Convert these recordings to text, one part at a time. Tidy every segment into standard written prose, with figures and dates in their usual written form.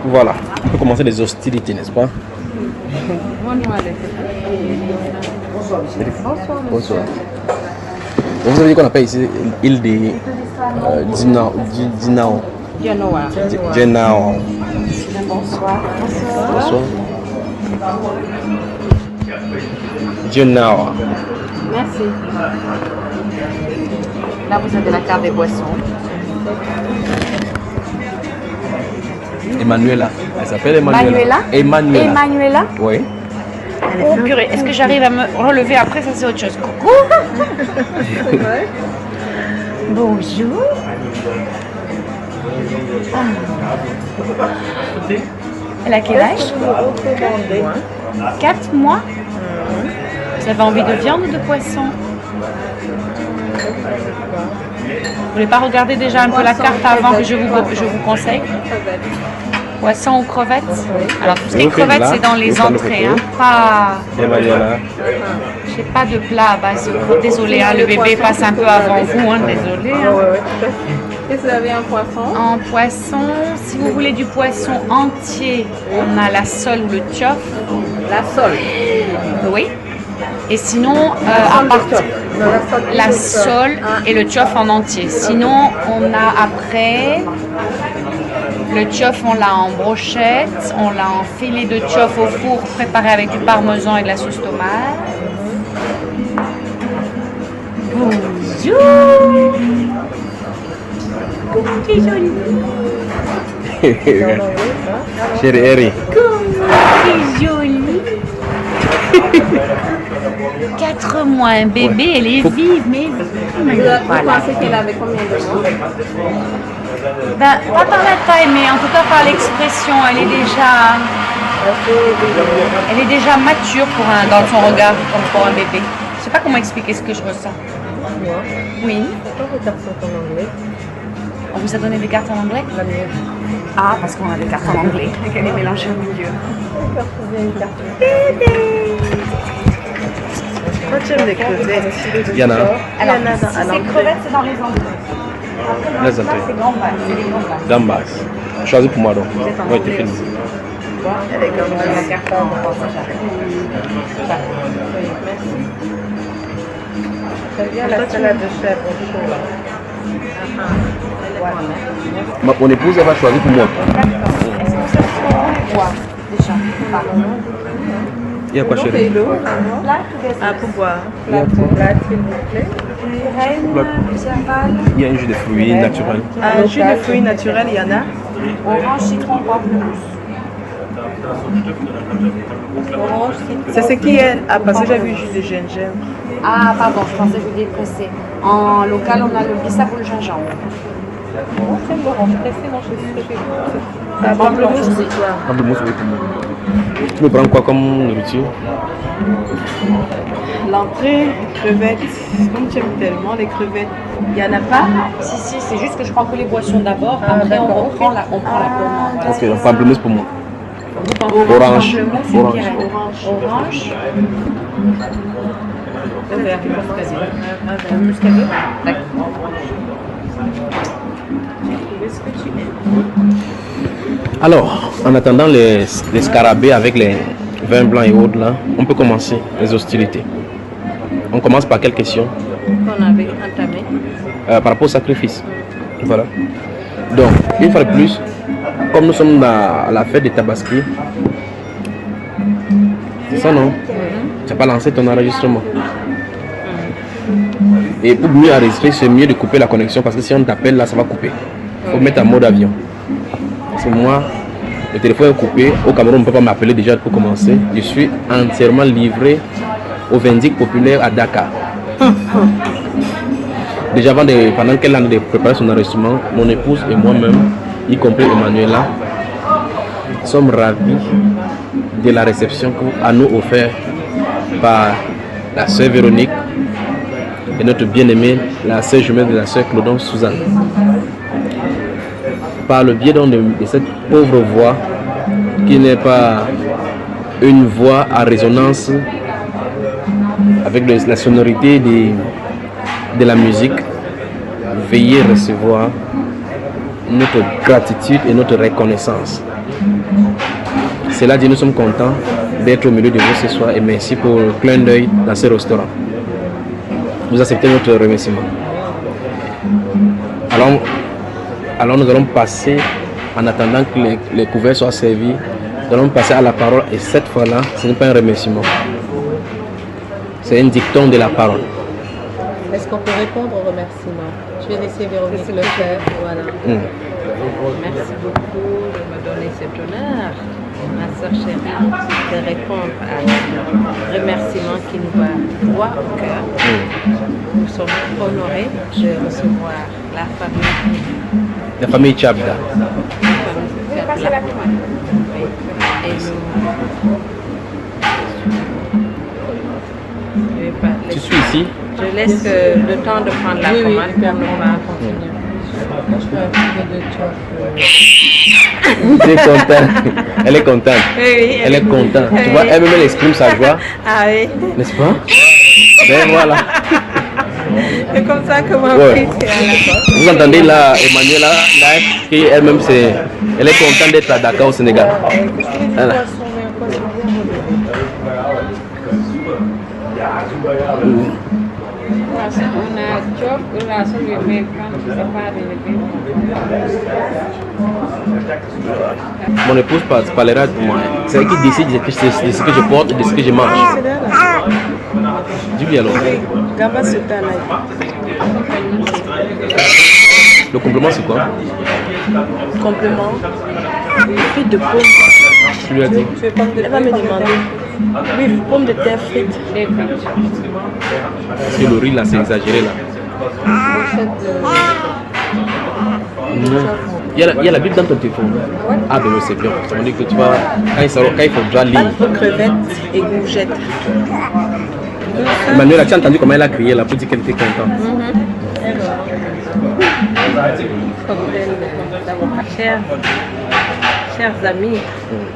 Voilà, on peut commencer les hostilités, n'est-ce pas? Bonsoir. Vous avez dit qu'on appelle ici l'île de Dinao. Bonsoir. Bonsoir. Dinao. Merci. Là, vous avez la carte des boissons. Emmanuela. Elle s'appelle Emmanuela. Emmanuela. Oui. Oh purée, est-ce que j'arrive à me relever après? Ça, c'est autre chose. Coucou. Bonjour. Elle a quel âge? 4 mois. Vous avez envie de viande ou de poisson? Vous voulez pas regarder déjà un peu la carte avant que je vous conseille? Poisson ou crevettes? Alors tout ce qui est crevettes, c'est dans les entrées, hein, pas... J'ai pas de plat à base. Désolé, hein, le bébé passe un peu avant vous, hein, désolé. Hein. Qu'est-ce que vous avez en poisson? En poisson, si vous voulez du poisson entier, on a la sole ou le tchof. La sole. Oui. Et sinon, à part la sole et le tchof en entier. Sinon, on a après le tchof, on l'a en brochette, on l'a en filet de tchof au four préparé avec du parmesan et de la sauce tomate. Bonjour. Tu es jolie. Chérie Eri. Tu es jolie. 4 mois, un bébé, elle est vive, mais Vous pensez qu'elle avait combien de mois? Ben, pas par la taille, mais en tout cas par l'expression, elle est déjà mature dans son regard, comme pour un bébé. Je sais pas comment expliquer ce que je ressens. Oui. Pourquoi vos cartes sont en anglais? On vous a donné des cartes en anglais? Ah, parce qu'on a des cartes en anglais et qu'elle est mélangée au milieu. Moi, j'aime les crevettes. Il y en a. Alors, si c'est crevettes, c'est dans les entrées. Les entrées. C'est gambas, c'est les gambas. Gambas. Choisis pour moi donc. Oui, tu finis. Elle est comme La carte en anglais. Très bien, la salade de chèvre au chaud. Mon épouse, elle va choisir pour moi. Est-ce que ça se boit déjà? Il y a quoi, chérie? Ah, pour boire. Il y a quoi? S'il vous plaît. Il y a un jus de fruits naturel. Un jus de fruits naturel, il y en a. Orange, citron, pamplemousse. Orange, citron. C'est ce qui est. Ah, parce que j'ai vu jus de gingembre. Ah, pardon, je pensais que vous dépressez. En local, on a le bissap ou le gingembre. C'est l'orange pressé, non, je sais. Ah, pamplemousse, c'est quoi? Pamplemousse, oui, pour moi. Tu me prends quoi comme nourriture? L'entrée, crevettes. Comme tu aimes tellement les crevettes, il n'y en a pas? Si, c'est juste que je prends que les boissons d'abord. Après, on prend la commande. Ok, donc pamplemousse pour moi. Orange. Orange. Orange. Muscadet. D'accord. Alors, en attendant les scarabées avec les vins blancs et autres là, on peut commencer les hostilités. On commence par quelle question? Qu'on avait entamé. Par rapport au sacrifice. Voilà. Donc, une fois de plus, comme nous sommes à la fête de Tabaski, c'est ça non? Tu n'as pas lancé ton enregistrement. Et pour mieux enregistrer, c'est mieux de couper la connexion parce que si on t'appelle là, ça va couper. Il faut mettre en mode avion. Parce que moi, le téléphone est coupé. Au Cameroun, on ne peut pas m'appeler déjà pour commencer. Je suis entièrement livré au Vindic populaire à Dakar. Déjà pendant qu'elle a préparé son enregistrement, mon épouse et moi-même, y compris Emmanuela, sommes ravis de la réception qu'à nous offert par la sœur Véronique et notre bien-aimée, la sœur jumelle de la sœur Claudon Suzanne. Par le biais donc de cette pauvre voix, qui n'est pas une voix à résonance avec la sonorité de la musique, veuillez recevoir notre gratitude et notre reconnaissance Cela dit, nous sommes contents d'être au milieu de vous ce soir et merci pour le clin d'œil dans ce restaurant. Vous acceptez notre remerciement. Alors nous allons passer, en attendant que les couverts soient servis, nous allons passer à la parole et cette fois-là, ce n'est pas un remerciement. C'est un dicton de la parole. Est-ce qu'on peut répondre aux remerciements? Je vais laisser Véronique le faire. Voilà. Merci beaucoup de me donner cet honneur, ma soeur chérie, de répondre à ce remerciement qui nous va droit au cœur. Nous sommes honorés de recevoir la famille. La famille Tchabda. Tu suis ici? Je laisse le temps de prendre la commande pour nous continuer. Tu es contente. Elle est contente. Oui, Elle est contente. Oui. Tu vois, elle-même elle exprime sa joie. Ah oui. N'est-ce pas? Ben voilà. C'est comme ça que mon Ouais. fils est à la porte. Vous entendez là, Emmanuela, là, qui elle-même, elle est contente d'être à Dakar au Sénégal. Voilà. Mon épouse parlera de moi. C'est elle qui décide de ce que je porte et de ce que je mange. Dis-lui alors. Le complément, c'est quoi? Complément. Frites de pommes. Tu lui as dit. Elle va me demander. Oui, pommes de terre frites. Parce que le riz là, c'est exagéré là. Non. Il y a la Bible dans ton téléphone. Ah ben oui, c'est bien. Ça veut dire que tu vas. Quand il faut déjà lire. Crevettes et gourgettes. Emmanuel, tu as entendu comment elle a crié là pour dire qu'elle était contente. Chers amis,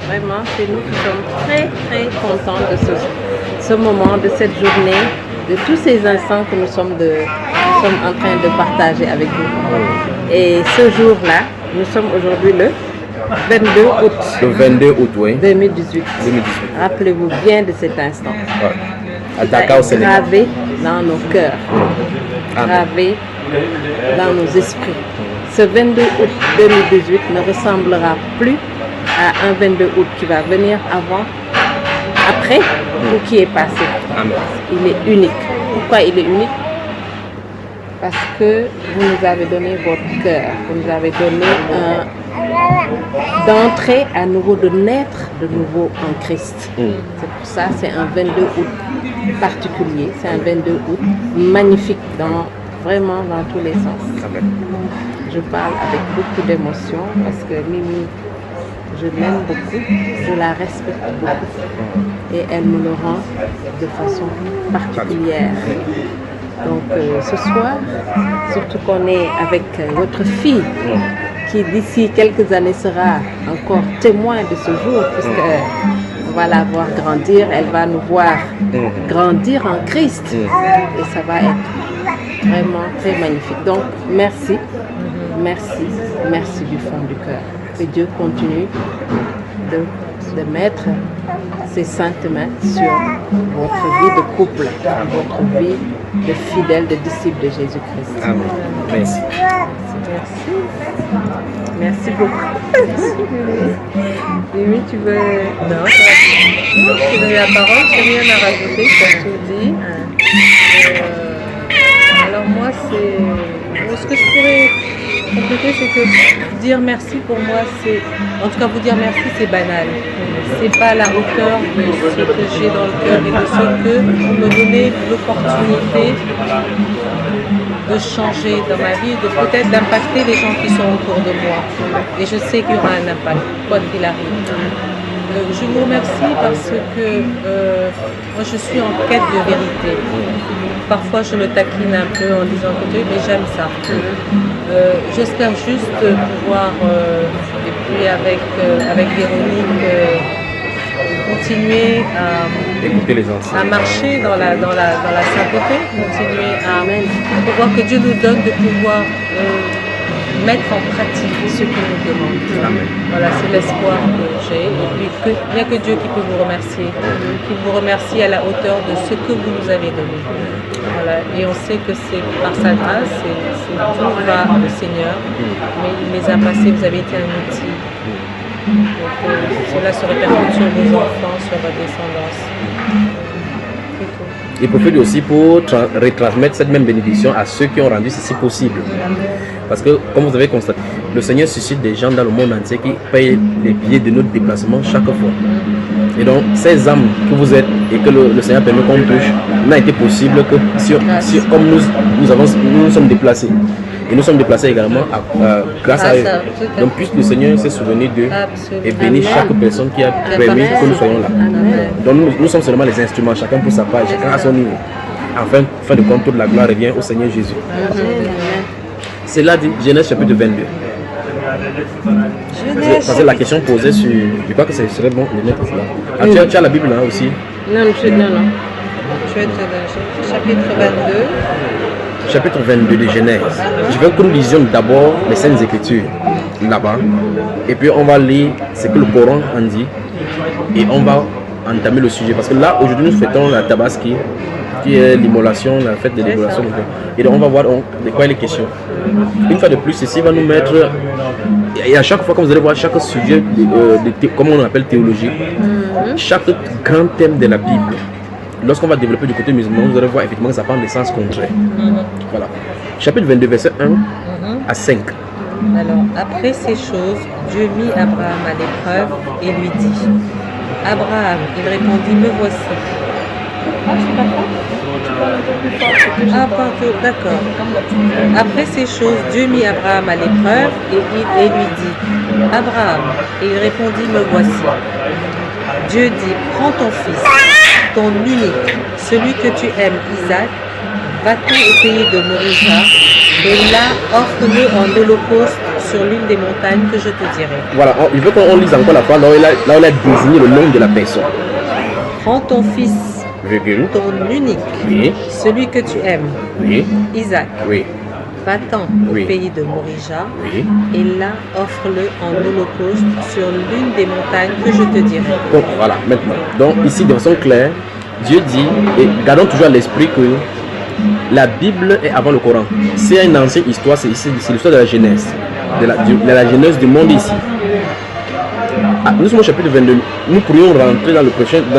vraiment, c'est nous qui sommes très très contents de ce moment, de cette journée, de tous ces instants que nous sommes en train de partager avec vous. Et ce jour-là, nous sommes aujourd'hui le 22 août. Le 22 août, oui. 2018. 2018. Rappelez-vous bien de cet instant. Ouais. À Dakar au Sénégal. Gravé dans nos cœurs, Amen. gravé dans nos esprits. Ce 22 août 2018 ne ressemblera plus à un 22 août qui va venir après ou qui est passé. Amen. Il est unique. Pourquoi il est unique? Parce que vous nous avez donné votre cœur, vous nous avez donné d'entrer à nouveau, de naître de nouveau en Christ. C'est pour ça, c'est un 22 août particulier, c'est un 22 août magnifique vraiment dans tous les sens. Amen. Je parle avec beaucoup d'émotion parce que Mimi, je l'aime beaucoup, je la respecte beaucoup et elle me le rend de façon particulière. Donc ce soir, surtout qu'on est avec votre fille qui d'ici quelques années sera encore témoin de ce jour puisque on va la voir grandir, elle va nous voir grandir en Christ et ça va être vraiment très magnifique. Donc merci, merci, merci du fond du cœur. Que Dieu continue de mettre ses saintes mains sur votre vie de couple, votre vie de fidèle, de disciple de Jésus-Christ. Amen. Merci. Merci. Merci beaucoup. Mimi, tu veux... Non, tu veux la parole, tu n'as rien à rajouter, tu as tout dit. Alors moi, ce que je pourrais compléter, c'est que dire merci pour moi, c'est, en tout cas vous dire merci, c'est banal. C'est pas à la hauteur de ce que j'ai dans le cœur et de ce que vous me donnez l'opportunité de changer dans ma vie, de peut-être d'impacter les gens qui sont autour de moi. Et je sais qu'il y aura un impact, quoi qu'il arrive. Je vous remercie parce que moi je suis en quête de vérité. Parfois je le taquine un peu en disant que mais j'aime ça. J'espère juste pouvoir, et puis avec Véronique, continuer Écoutez les anciens. à marcher dans la sainteté, continuer à voir que Dieu nous donne de pouvoir mettre en pratique ce qu'il nous demande. Amen. Voilà, c'est l'espoir que j'ai. Et puis, il n'y a que Dieu qui peut vous remercier. Qui vous remercie à la hauteur de ce que vous nous avez donné. Voilà. Et on sait que c'est par sa grâce, tout va au Seigneur. Mais il les a passés, vous avez été un outil. Donc, cela se répercute sur vos enfants, sur votre descendance. Il profite aussi pour retransmettre cette même bénédiction à ceux qui ont rendu ceci possible. Parce que, comme vous avez constaté, le Seigneur suscite des gens dans le monde entier qui payent les billets de notre déplacement chaque fois. Et donc, ces âmes que vous êtes et que le Seigneur permet qu'on touche, n'a été possible que comme nous sommes déplacés. Et nous sommes déplacés également grâce à eux. Donc, puisque le Seigneur s'est souvenu d'eux et bénit chaque personne qui a permis que nous soyons là. Donc, nous sommes seulement les instruments, chacun pour sa part, chacun à son niveau. Enfin, fin de compte, toute la gloire revient au Seigneur Jésus. C'est là dit Genèse chapitre 22. Parce que la question posée sur. Je crois que ce serait bon de mettre cela. Ah, tu as la Bible là aussi? Non. Je vais être dans chapitre 22. Chapitre 22 de Genèse. Je veux que nous lisions d'abord les Saintes Écritures là-bas. Et puis on va lire ce que le Coran en dit. Et on va entamer le sujet. Parce que là, aujourd'hui, nous fêtons la Tabaski, qui est l'immolation, la fête de l'immolation. Et donc on va voir de quoi il est question. Une fois de plus, ceci va nous mettre. Et à chaque fois, comme vous allez voir, chaque sujet, comme on appelle théologie, chaque grand thème de la Bible, lorsqu'on va développer du côté musulman, vous allez voir effectivement que ça prend des sens contraires. Voilà. Chapitre 22, verset 1 à 5. Alors, après ces choses, Dieu mit Abraham à l'épreuve et lui dit: Abraham, il répondit: Me voici. D'accord. Après ces choses, Dieu mit Abraham à l'épreuve et lui dit: Abraham, et il répondit: Me voici. Dieu dit: Prends ton fils, ton unique, celui que tu aimes, Isaac, va-t'en au pays de Morija, et là offre-le en holocauste sur l'une des montagnes que je te dirai. Voilà, il veut qu'on lise encore la phrase là où il a désigné le nom de la personne. Prends ton fils, ton unique, oui, celui que tu aimes, oui, Isaac, oui, va-t'en au oui, pays de Morija, oui, et là offre-le en holocauste sur l'une des montagnes que je te dirai. Donc voilà, maintenant. Donc ici, de façon claire, Dieu dit, et gardons toujours à l'esprit que la Bible est avant le Coran. C'est une ancienne histoire, c'est l'histoire de la Genèse, de la Genèse du monde ici. Nous sommes au chapitre 22. Nous pourrions rentrer dans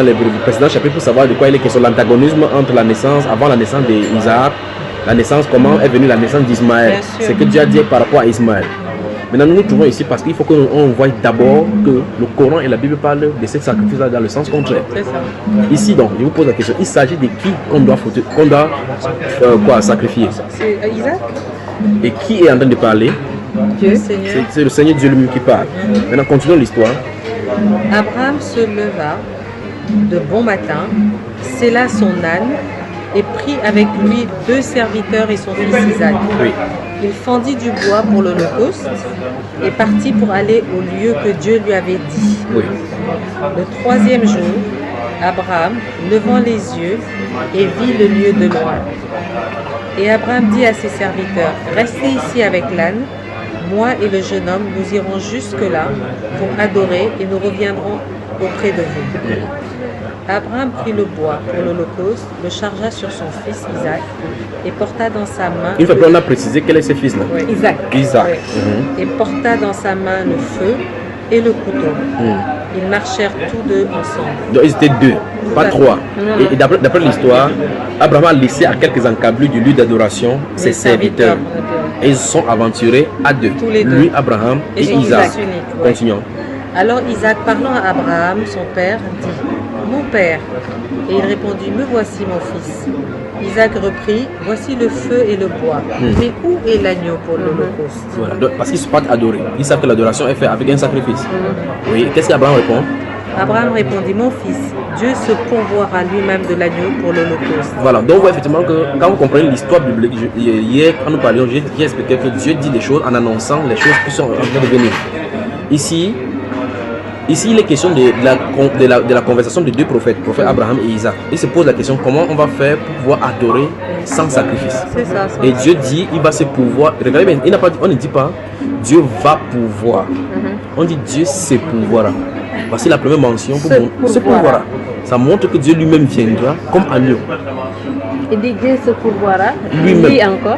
les précédents chapitres pour savoir de quoi il est question. L'antagonisme entre la naissance, avant la naissance d'Isaac, la naissance, comment est venue la naissance d'Ismaël. C'est que Dieu a dit par rapport à Ismaël. Maintenant, nous nous trouvons ici parce qu'il faut qu'on voie d'abord que le Coran et la Bible parlent de ces sacrifices-là dans le sens contraire. Ici, donc, je vous pose la question, il s'agit de qui qu'on doit sacrifier? C'est Isaac? Et qui est en train de parler? Dieu, Seigneur. C'est le Seigneur Dieu lui-même qui parle. Maintenant, continuons l'histoire. Abraham se leva de bon matin, sella son âne et prit avec lui 2 serviteurs et son fils Isaac. Oui. Il fendit du bois pour l'holocauste et partit pour aller au lieu que Dieu lui avait dit. Oui. Le 3e jour, Abraham, levant les yeux, et vit le lieu de loin. Et Abraham dit à ses serviteurs: Restez ici avec l'âne, moi et le jeune homme, nous irons jusque-là pour adorer et nous reviendrons auprès de vous. Abraham prit le bois pour l'holocauste, le chargea sur son fils Isaac et porta dans sa main... Une fois qu'on a précisé quel est ce fils-là. Oui. Isaac. Oui. Et porta dans sa main le feu et le couteau. Ils marchèrent tous deux ensemble. Donc ils étaient 2, pas 3. Et d'après l'histoire, Abraham a laissé à quelques encablures du lieu d'adoration ses serviteurs. Et ils se sont aventurés à 2. Lui, Abraham et Isaac. Continuons. Alors Isaac, parlant à Abraham, son père, dit: Mon père. Et il répondit: Me voici, mon fils. Isaac reprit: Voici le feu et le bois. Mais où est l'agneau pour l'holocauste? Voilà, parce qu'ils se partent adorer. Ils savent que l'adoration est faite avec un sacrifice. Oui, qu'est-ce qu'Abraham répond? Abraham répondit: Mon fils, Dieu se pourvoira lui-même de l'agneau pour l'holocauste. Voilà, donc on voit effectivement que quand vous comprenez l'histoire biblique, hier quand nous parlions, j'ai expliqué que Dieu dit des choses en annonçant les choses qui sont en train de venir. Ici, ici il est question de la conversation de deux prophètes, prophète Abraham et Isaac. Il se pose la question comment on va faire pour pouvoir adorer sans sacrifice. C'est ça. Et Dieu dit, il va se pouvoir. Regardez bien, on ne dit pas Dieu va pouvoir. On dit Dieu se pouvoira. Voici la première mention pour se pouvoira. Ça montre que Dieu lui-même viendra comme agneau. Il dit Dieu se pourvoira. Lui-même. Lui encore.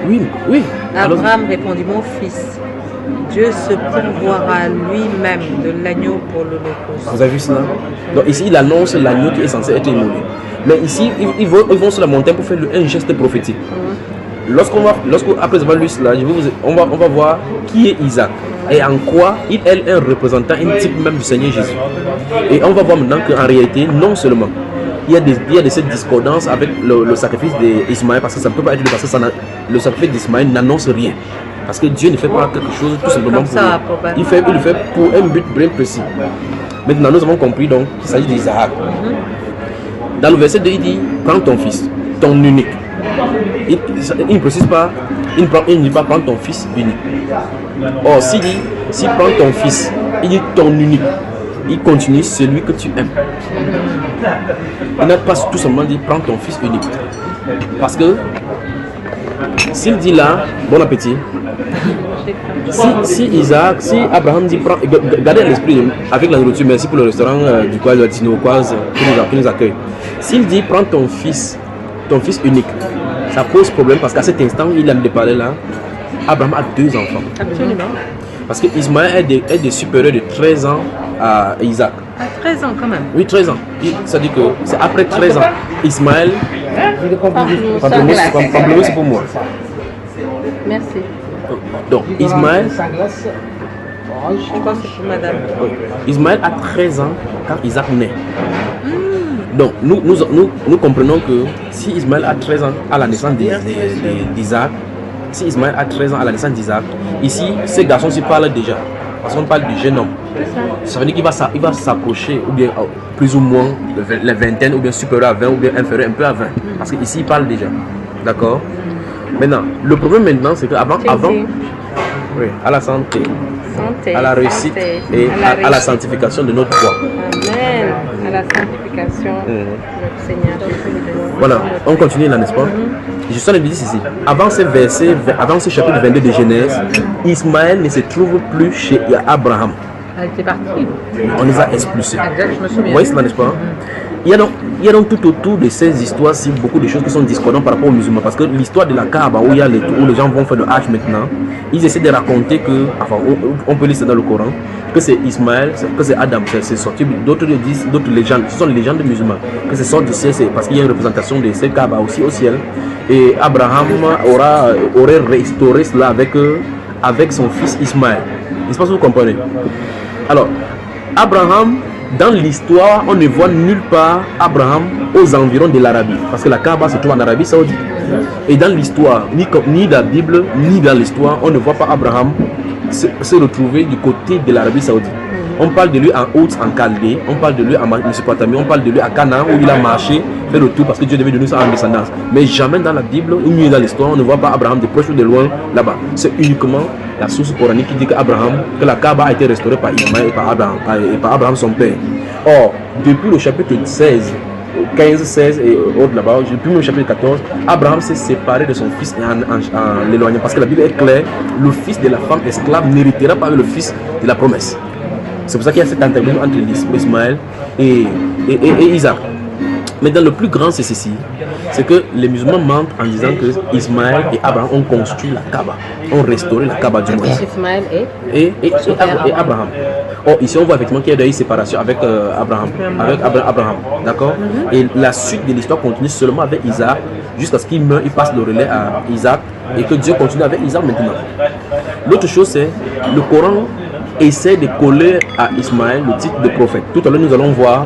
Oui. Abraham répondit, mon fils, Dieu se pourvoira lui-même de l'agneau pour l'Holocauste. Vous avez vu cela? Donc ici, il annonce l'agneau qui est censé être immolé. Mais ici, ils vont sur la montagne pour faire un geste prophétique. Après avoir lu cela, on va voir qui est Isaac et en quoi il est un représentant, un type même du Seigneur Jésus. Et on va voir maintenant qu'en réalité, non seulement il y a de cette discordance avec le sacrifice d'Ismaël, parce que ça ne peut pas être parce que le sacrifice d'Ismaël n'annonce rien. Parce que Dieu ne fait pas quelque chose tout simplement pour ça. Il le fait pour un but bien précis. Maintenant, nous avons compris donc qu'il s'agit d'Isaac. Dans le verset 2, il dit prends ton fils, ton unique. Il ne précise pas, il ne dit pas prends ton fils unique. Or, s'il prend ton fils, il dit ton unique. Il continue celui que tu aimes. Il n'a pas tout simplement dit prends ton fils unique. Parce que s'il dit là, bon appétit. Si Abraham dit gardez l'esprit avec la nourriture, merci pour le restaurant du coin de Tinoquoise qui nous accueille. S'il dit prends ton fils unique, ça pose problème parce qu'à cet instant, il a de parler là, Abraham a 2 enfants. Absolument. Parce que Ismaël est des supérieurs de 13 ans à Isaac. À 13 ans quand même. Oui, 13 ans. Ça dit que c'est après 13 ans. Ismaël, pamplemousse pour moi. Merci. Donc, Ismaël, Je pense que c'est pour madame. Ismaël a 13 ans quand Isaac naît. Donc, nous comprenons que si Ismaël a 13 ans à la naissance d'Isaac, ici, ces garçons-ci parlent déjà. Parce qu'on parle du jeune homme. Ça veut dire qu'il va s'approcher, ou bien plus ou moins la vingtaine, ou bien supérieur à 20, ou bien inférieur un peu à 20. Parce qu'ici, il parle déjà. D'accord? Maintenant, le problème maintenant, c'est qu'avant, oui, à la santé, à la réussite et à la sanctification de notre foi. Amen. À la sanctification de notre Seigneur. Voilà, on continue là, n'est-ce pas? Je suis en train de dire ceci. Avant ce chapitre 22 de Genèse, Ismaël ne se trouve plus chez Abraham. Elle était partie. On les a expulsés. Exact, je me souviens. Vous voyez cela, n'est-ce pas? Il y a donc tout autour de ces histoires-ci beaucoup de choses qui sont discordantes par rapport aux musulmans. Parce que l'histoire de la Kaaba, où les gens vont faire le Hajj maintenant, ils essaient de raconter que, enfin, on peut lire ça dans le Coran, que c'est Ismaël, que c'est Adam, c'est sorti. D'autres disent, d'autres légendes, ce sont les légendes musulmanes, que c'est sorti du ciel, c'est parce qu'il y a une représentation de cette Kaaba aussi au ciel. Et Abraham aurait restauré cela avec son fils Ismaël. N'est-ce pas que vous comprenez? Alors, Abraham, dans l'histoire, on ne voit nulle part Abraham aux environs de l'Arabie. Parce que la Kaaba se trouve en Arabie Saoudite. Et dans l'histoire, ni dans la Bible, ni dans l'histoire, on ne voit pas Abraham se retrouver du côté de l'Arabie Saoudite. On parle de lui en Haute, en Chaldée, on parle de lui en Mésopotamie, on parle de lui à Canaan où il a marché, fait le tour parce que Dieu devait donner ça en descendance. Mais jamais dans la Bible ou mieux dans l'histoire, on ne voit pas Abraham de proche ou de loin là-bas. C'est uniquement la source coranique qui dit que la Kaaba a été restaurée par Ismaël et par Abraham son père. Or, depuis le chapitre 16, 15, 16 et autres là-bas, depuis le chapitre 14, Abraham s'est séparé de son fils en l'éloignant. Parce que la Bible est claire, le fils de la femme esclave n'héritera pas avec le fils de la promesse. C'est pour ça qu'il y a cette intervention entre Ismaël et Isaac. Mais dans le plus grand, c'est ceci. C'est que les musulmans mentent en disant que Ismaël et Abraham ont construit la Kaaba, ont restauré la Kaaba du moins. Ismaël et Abraham. Or, ici, on voit effectivement qu'il y a eu une séparation avec Abraham. D'accord? Et la suite de l'histoire continue seulement avec Isaac, jusqu'à ce qu'il meure, il passe le relais à Isaac, et que Dieu continue avec Isaac maintenant. L'autre chose, c'est le Coran essaie de coller à Ismaël le titre de prophète. Tout à l'heure, nous allons voir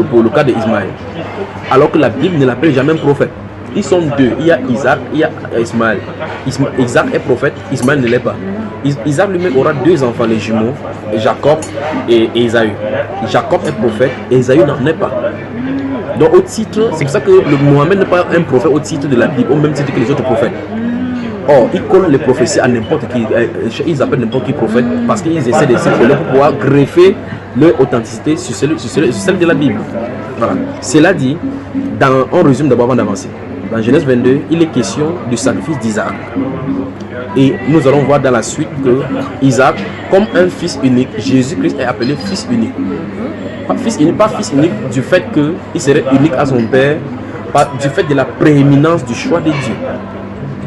pour le cas d'Ismaël. Alors que la Bible ne l'appelle jamais prophète. Ils sont deux. Il y a Isaac, il y a Ismaël. Isaac est prophète, Ismaël ne l'est pas. Isaac lui-même aura 2 enfants, les jumeaux, Jacob et Ésaü. Jacob est prophète, et Ésaü n'en est pas. Donc au titre, c'est pour ça que le Mohammed n'est pas un prophète au titre de la Bible, au même titre que les autres prophètes. Or, ils collent les prophéties à n'importe qui. Ils appellent n'importe qui prophète parce qu'ils essaient de s'y coller pour pouvoir greffer leur authenticité sur celle de la Bible. Voilà. Cela dit, on résume d'abord avant d'avancer. Dans Genèse 22, il est question du sacrifice d'Isaac. Et nous allons voir dans la suite que Isaac, comme un fils unique, Jésus-Christ est appelé fils unique. Pas fils unique du fait qu'il serait unique à son père, pas du fait de la prééminence du choix de Dieu.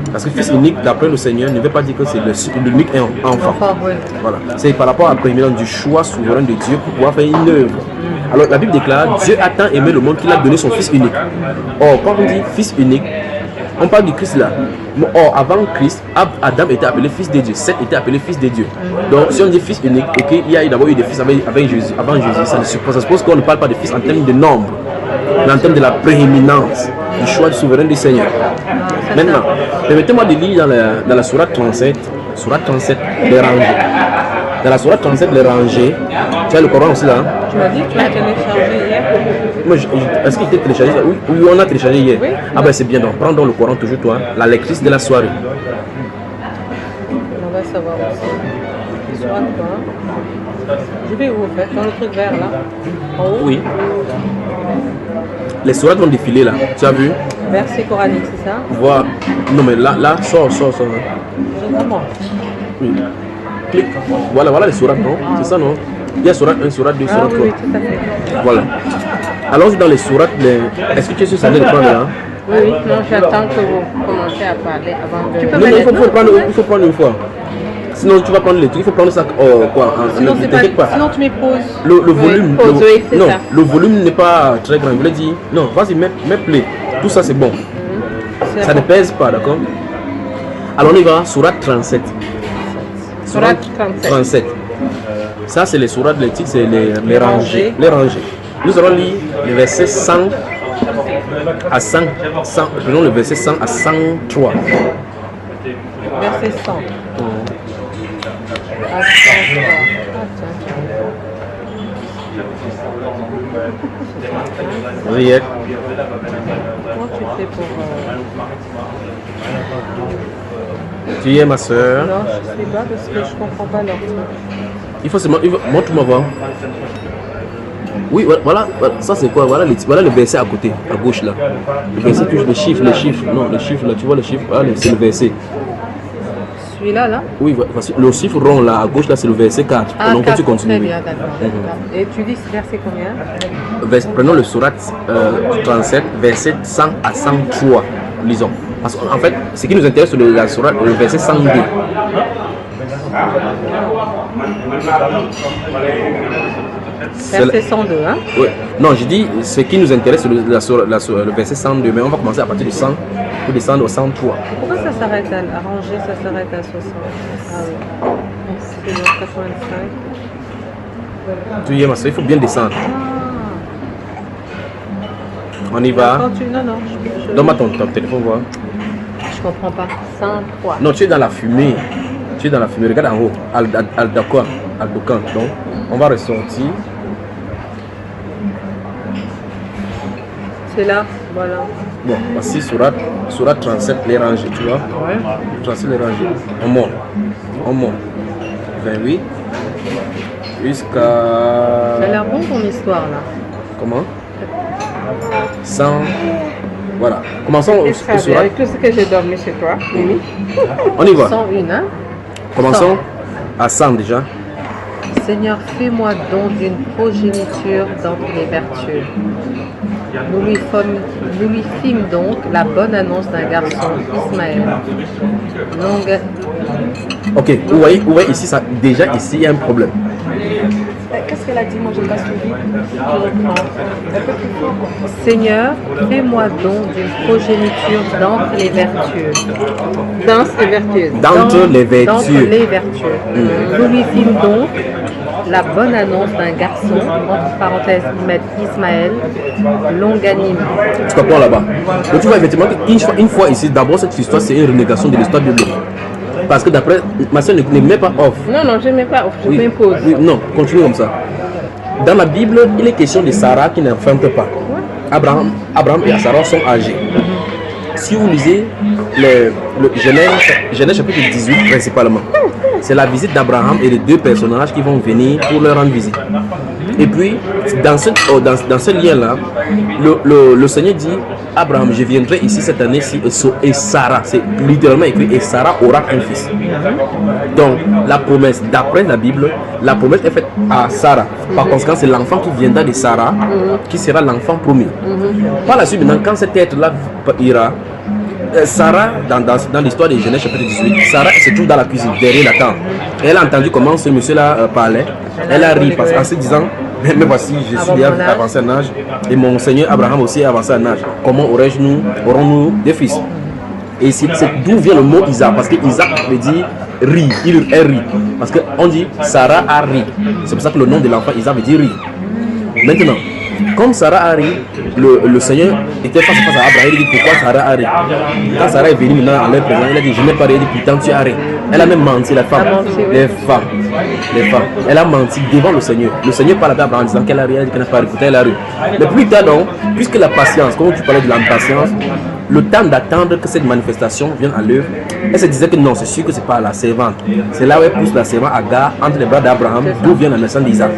Parce que fils unique, d'après le Seigneur, ne veut pas dire que c'est l'unique enfant. Voilà. C'est par rapport à la prééminence du choix souverain de Dieu pour pouvoir faire une œuvre. Alors la Bible déclare, Dieu a tant aimé le monde qu'il a donné son fils unique. Or, quand on dit fils unique, on parle du Christ là. Or, avant Christ, Adam était appelé fils de Dieu, Seth était appelé fils de Dieu. Donc, si on dit fils unique et qu'il y a d'abord eu des fils avant Jésus, ça suppose qu'on ne parle pas de fils en termes de nombre, mais en termes de la prééminence du choix du souverain du Seigneur. Maintenant, permettez-moi de lire dans la sourate 37, les rangées. Dans la sourate 37, les rangées, tu as le Coran aussi là. Hein? Tu m'as dit que tu l'as téléchargé hier. Est-ce qu'il était téléchargé? Oui, on a téléchargé hier. Oui. Ah ben c'est bien, donc prends donc le Coran toujours toi, la lectrice de la soirée. On va savoir aussi. Sourate quoi? Je vais où en fait? Dans le truc vert là? En haut? Oui. Les sourates vont défiler là, tu as vu? Verset coranique, c'est ça? Voilà. Non mais là, sors. Comment? Oui. Clique. Voilà les sourates, non? C'est ça, non? Il y a sourate 1, sourate 2, sourate 3. Oui, tout à fait. Voilà. Allons-y dans les sourates. Est-ce que tu es sur ça de prendre là? Oui, non, j'attends que vous commenciez à parler avant de... Il faut prendre une fois. Sinon, tu vas prendre les trucs, il faut prendre ça. Sinon, sinon, tu mets pause. Le volume. Oui, non, ça. le volume n'est pas très grand. Je voulais dire, non, vas-y, mets play. Tout ça, c'est bon. Ça ne pèse pas, d'accord? Alors, on y va, sourate 37. Sourate 37. Ça, c'est les sourates, les titres, c'est les rangées. Les rangées. Nous allons lire les versets 100 à 100. Prenons le verset 100 à 103. Verset 100. Oui. Comment tu fais pour... Tu y es ma soeur? Non, je sais pas parce que je comprends pas leur truc. Il faut seulement... Montre-moi voir. Oui, voilà, ça c'est quoi? Voilà le verset à côté, à gauche là. Le verset touche les chiffres. Non, les chiffres là, tu vois les chiffres? Voilà, c'est le verset. Celui-là, là? Oui, le chiffre rond là, à gauche là, c'est le verset 4. Ah, donc 4, tu continues. très bien, d'accord. Et tu dis verset combien? Prenons le sourate 37, verset 100 à 103. Lisons. Parce qu'en fait, ce qui nous intéresse, c'est la sourate, le verset 102. Verset 102, hein? Oui. Non, je dis, ce qui nous intéresse, c'est le verset 102, mais on va commencer à partir du 100 pour descendre au 103. Pourquoi ça s'arrête à ranger, ça s'arrête à 60? Ah oui. C'est le 85. Tu y es, ma soeur, il faut bien descendre. On y va. Non. Donne-moi ton téléphone, voir. Je comprends pas. 103. Non, tu es dans la fumée. Regarde en haut. Al-Dokan. Donc, on va ressortir. C'est là, voilà. Bon, voici sourate 37, les rangées, tu vois? Ouais. 37, les rangées. On monte. 28. Jusqu'à... Ça a l'air bon ton histoire là. Comment? 100. Voilà. Commençons au sourate. Avec tout ce que j'ai dormi chez toi. Oui. On y va. 101, hein? Commençons à 100 déjà. Seigneur, fais-moi don d'une progéniture d'entre les vertueux. Nous lui fîmes donc la bonne annonce d'un garçon, Ismaël. Ok, vous voyez ici, déjà ici, il y a un problème. Qu'est-ce qu'elle a dit? Moi, je n'ai pas suivi. Seigneur, fais-moi don d'une progéniture d'entre les vertueux. D'entre les vertueux. Nous lui fîmes donc la bonne annonce d'un garçon, entre parenthèses, mettre Ismaël, longanime. Tu comprends là-bas? Donc tu vois effectivement qu'une fois ici, d'abord cette histoire c'est une renégation de l'histoire biblique. Parce que d'après, ma soeur ne met pas off. Non, je ne mets pas off, je m'impose. Oui, non, continue comme ça. Dans la Bible, il est question de Sarah qui n'enfante pas. Abraham et Sarah sont âgés. Si vous lisez le Genèse chapitre 18 principalement, c'est la visite d'Abraham et les deux personnages qui vont venir pour leur rendre visite. Et puis, dans ce lien-là, le Seigneur dit, Abraham, je viendrai ici cette année-ci et Sarah, c'est littéralement écrit, et Sarah aura un fils. Donc, la promesse, d'après la Bible, la promesse est faite à Sarah. Par conséquent, c'est l'enfant qui viendra de Sarah qui sera l'enfant promis. Par la suite, maintenant, quand cet être-là ira, Sarah, dans l'histoire de Genèse chapitre 18, Sarah se trouve dans la cuisine, derrière la tente. Elle a entendu comment ce monsieur-là parlait. Elle a ri parce qu'en se disant, mais voici, je suis déjà avancé en âge et mon Seigneur Abraham aussi est avancé en âge. Comment aurons-nous des fils? Et c'est d'où vient le mot Isaac, parce que Isaac veut dire ri, il rit. Parce qu'on dit Sarah a ri. C'est pour ça que le nom de l'enfant Isaac veut dire ri. Maintenant, comme Sarah a ri, le Seigneur était face à face à Abraham. Il dit pourquoi Sarah a ri. Quand Sarah est venue maintenant à leur présence, il a dit je n'ai pas ri. Il dit pourtant tu as ri. Elle a même menti, la femme. Les femmes. Elle a menti devant le Seigneur. Le Seigneur parle à Abraham en disant qu'elle a ri, elle dit qu'elle n'a pas ri. Pourtant elle a ri. Mais plus tard donc, puisque la patience, comme tu parlais de l'impatience, le temps d'attendre que cette manifestation vienne à l'œuvre, elle se disait que non, c'est sûr que c'est pas la servante. C'est là où elle pousse la servante Agar entre les bras d'Abraham, d'où vient la naissance d'Isaac.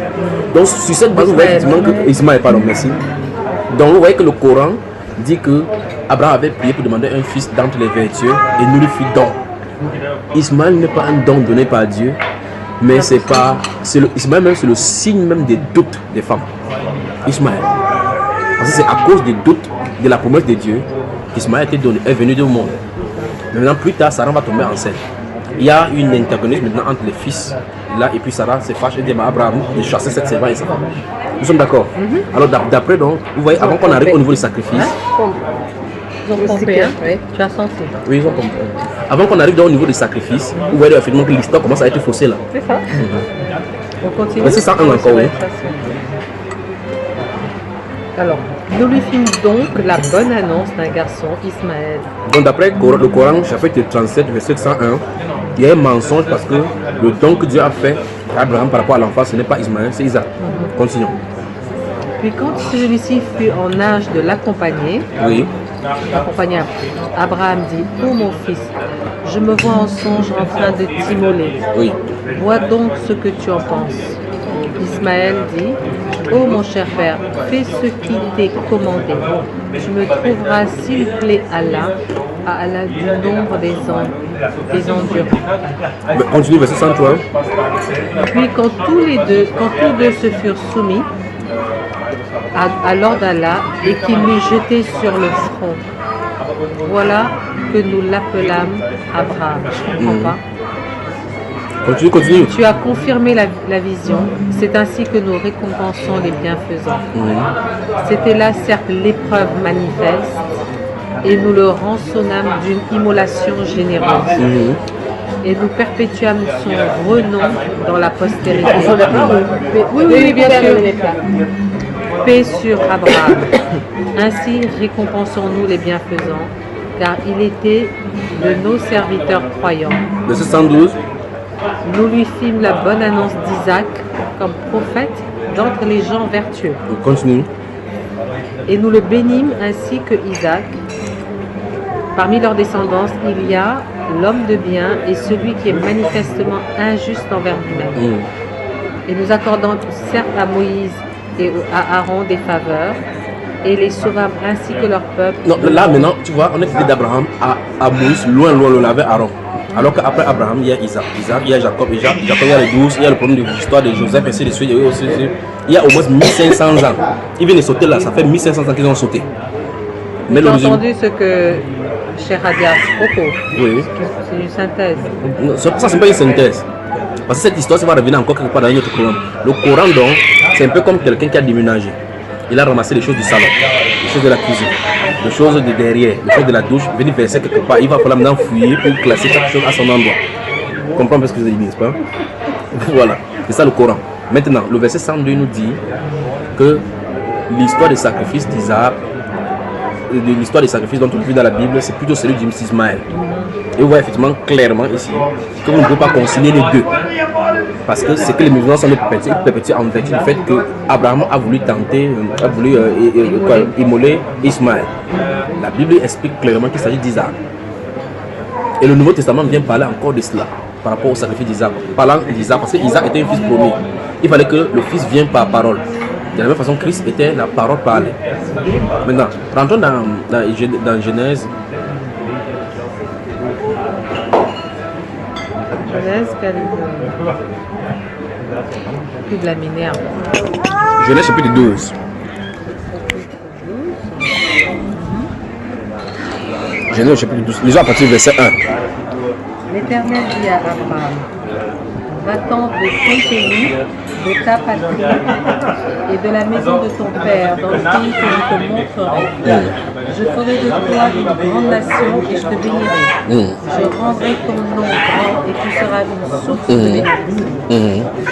Donc sur cette base, vous voyez effectivement que Ismaël, pardon, merci. Donc vous voyez que le Coran dit que Abraham avait prié pour demander un fils d'entre les vertueux et nous lui fit don. Ismaël n'est pas un don donné par Dieu, mais Ismaël même c'est le signe même des doutes des femmes. Ismaël. Parce que c'est à cause des doutes de la promesse de Dieu qu'Ismaël est venu du monde. Maintenant plus tard, Sarah va tomber enceinte. Il y a une antagonisme maintenant entre les fils là et puis Sarah se fâche et dit à Abraham de chasser cette servante et sa femme. Nous sommes d'accord. Alors d'après donc, vous voyez, avant qu'on arrive au niveau du sacrifice. Ils ont compris, hein? Oui. Tu as senti. Oui, ils ont compris. Avant qu'on arrive donc au niveau du sacrifice, vous voyez effectivement que l'histoire commence à être faussée là. C'est ça. On continue. Mais c'est ça un encore, oui. Alors, nous lui fîmes donc la bonne annonce d'un garçon, Ismaël. Donc d'après le Coran, chapitre 37, verset 101, il y a un mensonge parce que le don que Dieu a fait à Abraham par rapport à l'enfant, ce n'est pas Ismaël, c'est Isaac. Continuons. Puis quand celui-ci fut en âge de l'accompagner, Abraham dit, ô mon fils, je me vois en songe en train de t'immoler. Oui. Vois donc ce que tu en penses. Ismaël dit, ô mon cher père, fais ce qui t'est commandé. Tu me trouveras, s'il plaît à Allah du nombre des endurants. Continue, verset 103. Puis quand tous deux se furent soumis à l'ordre d'Allah et qu'il l'eut jeté sur le front, voilà que nous l'appelâmes Abraham. Je ne comprends pas. Continue. Tu as confirmé la vision, c'est ainsi que nous récompensons les bienfaisants. C'était là certes l'épreuve manifeste, et nous le rançonnâmes d'une immolation généreuse. Et nous perpétuâmes son renom dans la postérité. Oui, bien sûr. Paix sur Abraham. Ainsi récompensons-nous les bienfaisants, car il était de nos serviteurs croyants. Verset 112. Nous lui fîmes la bonne annonce d'Isaac comme prophète d'entre les gens vertueux. Continue. Et nous le bénîmes ainsi que Isaac. Parmi leurs descendants, il y a l'homme de bien et celui qui est manifestement injuste envers lui-même. Et nous accordons certes à Moïse et à Aaron des faveurs, et les sauvâmes ainsi que leur peuple. Non, là maintenant, tu vois, on est quitté d'Abraham à Moïse, loin, l'avait Aaron. Alors qu'après Abraham, il y a Isaac, il y a Jacob, il y a les 12, il y a le problème de l'histoire de Joseph, ainsi de suite. Il y a au moins 1500 ans. Ils viennent de sauter là, ça fait 1500 ans qu'ils ont sauté. Mais tu as entendu ce que Cheikh Hadia propose? Oui. C'est une synthèse. Non, ça, c'est pas une synthèse. Parce que cette histoire, ça va revenir encore quelque part dans notre Coran. Le Coran, donc, c'est un peu comme quelqu'un qui a déménagé. Il a ramassé les choses du salon, les choses de la cuisine, les choses de derrière, les choses de la douche, venir verser quelque part. Il va falloir maintenant fouiller pour classer chaque chose à son endroit. Vous comprenez ce que je dis, n'est-ce pas? Voilà, c'est ça le Coran. Maintenant, le verset 102 nous dit que l'histoire des sacrifices d'Isaac, l'histoire des sacrifices dont on trouve dans la Bible, c'est plutôt celui d'Ismaël. Et vous voyez effectivement clairement ici que vous ne pouvez pas concilier les deux. Parce que c'est que les musulmans sont perpétués en vertu du fait que Abraham a voulu immoler Ismaël. La Bible explique clairement qu'il s'agit d'Isaac. Et le Nouveau Testament vient parler encore de cela. par rapport au sacrifice d'Isaac. Parlant d'Isaac, parce qu'Isaac était un fils promis. Il fallait que le fils vienne par parole. De la même façon, Christ était la parole parlée. Maintenant, rentrons dans Genèse. Genèse, plus de la minerve. Genèse chapitre 12. Genèse chapitre 12. Lisons à partir du verset 1. L'Éternel dit à Abraham, va-t'en de ton pays, de ta patrie et de la maison de ton père dans le pays que je te montrerai. Je ferai de toi une grande nation et je te bénirai. Je rendrai ton nom grand et tu seras une source de bénédiction.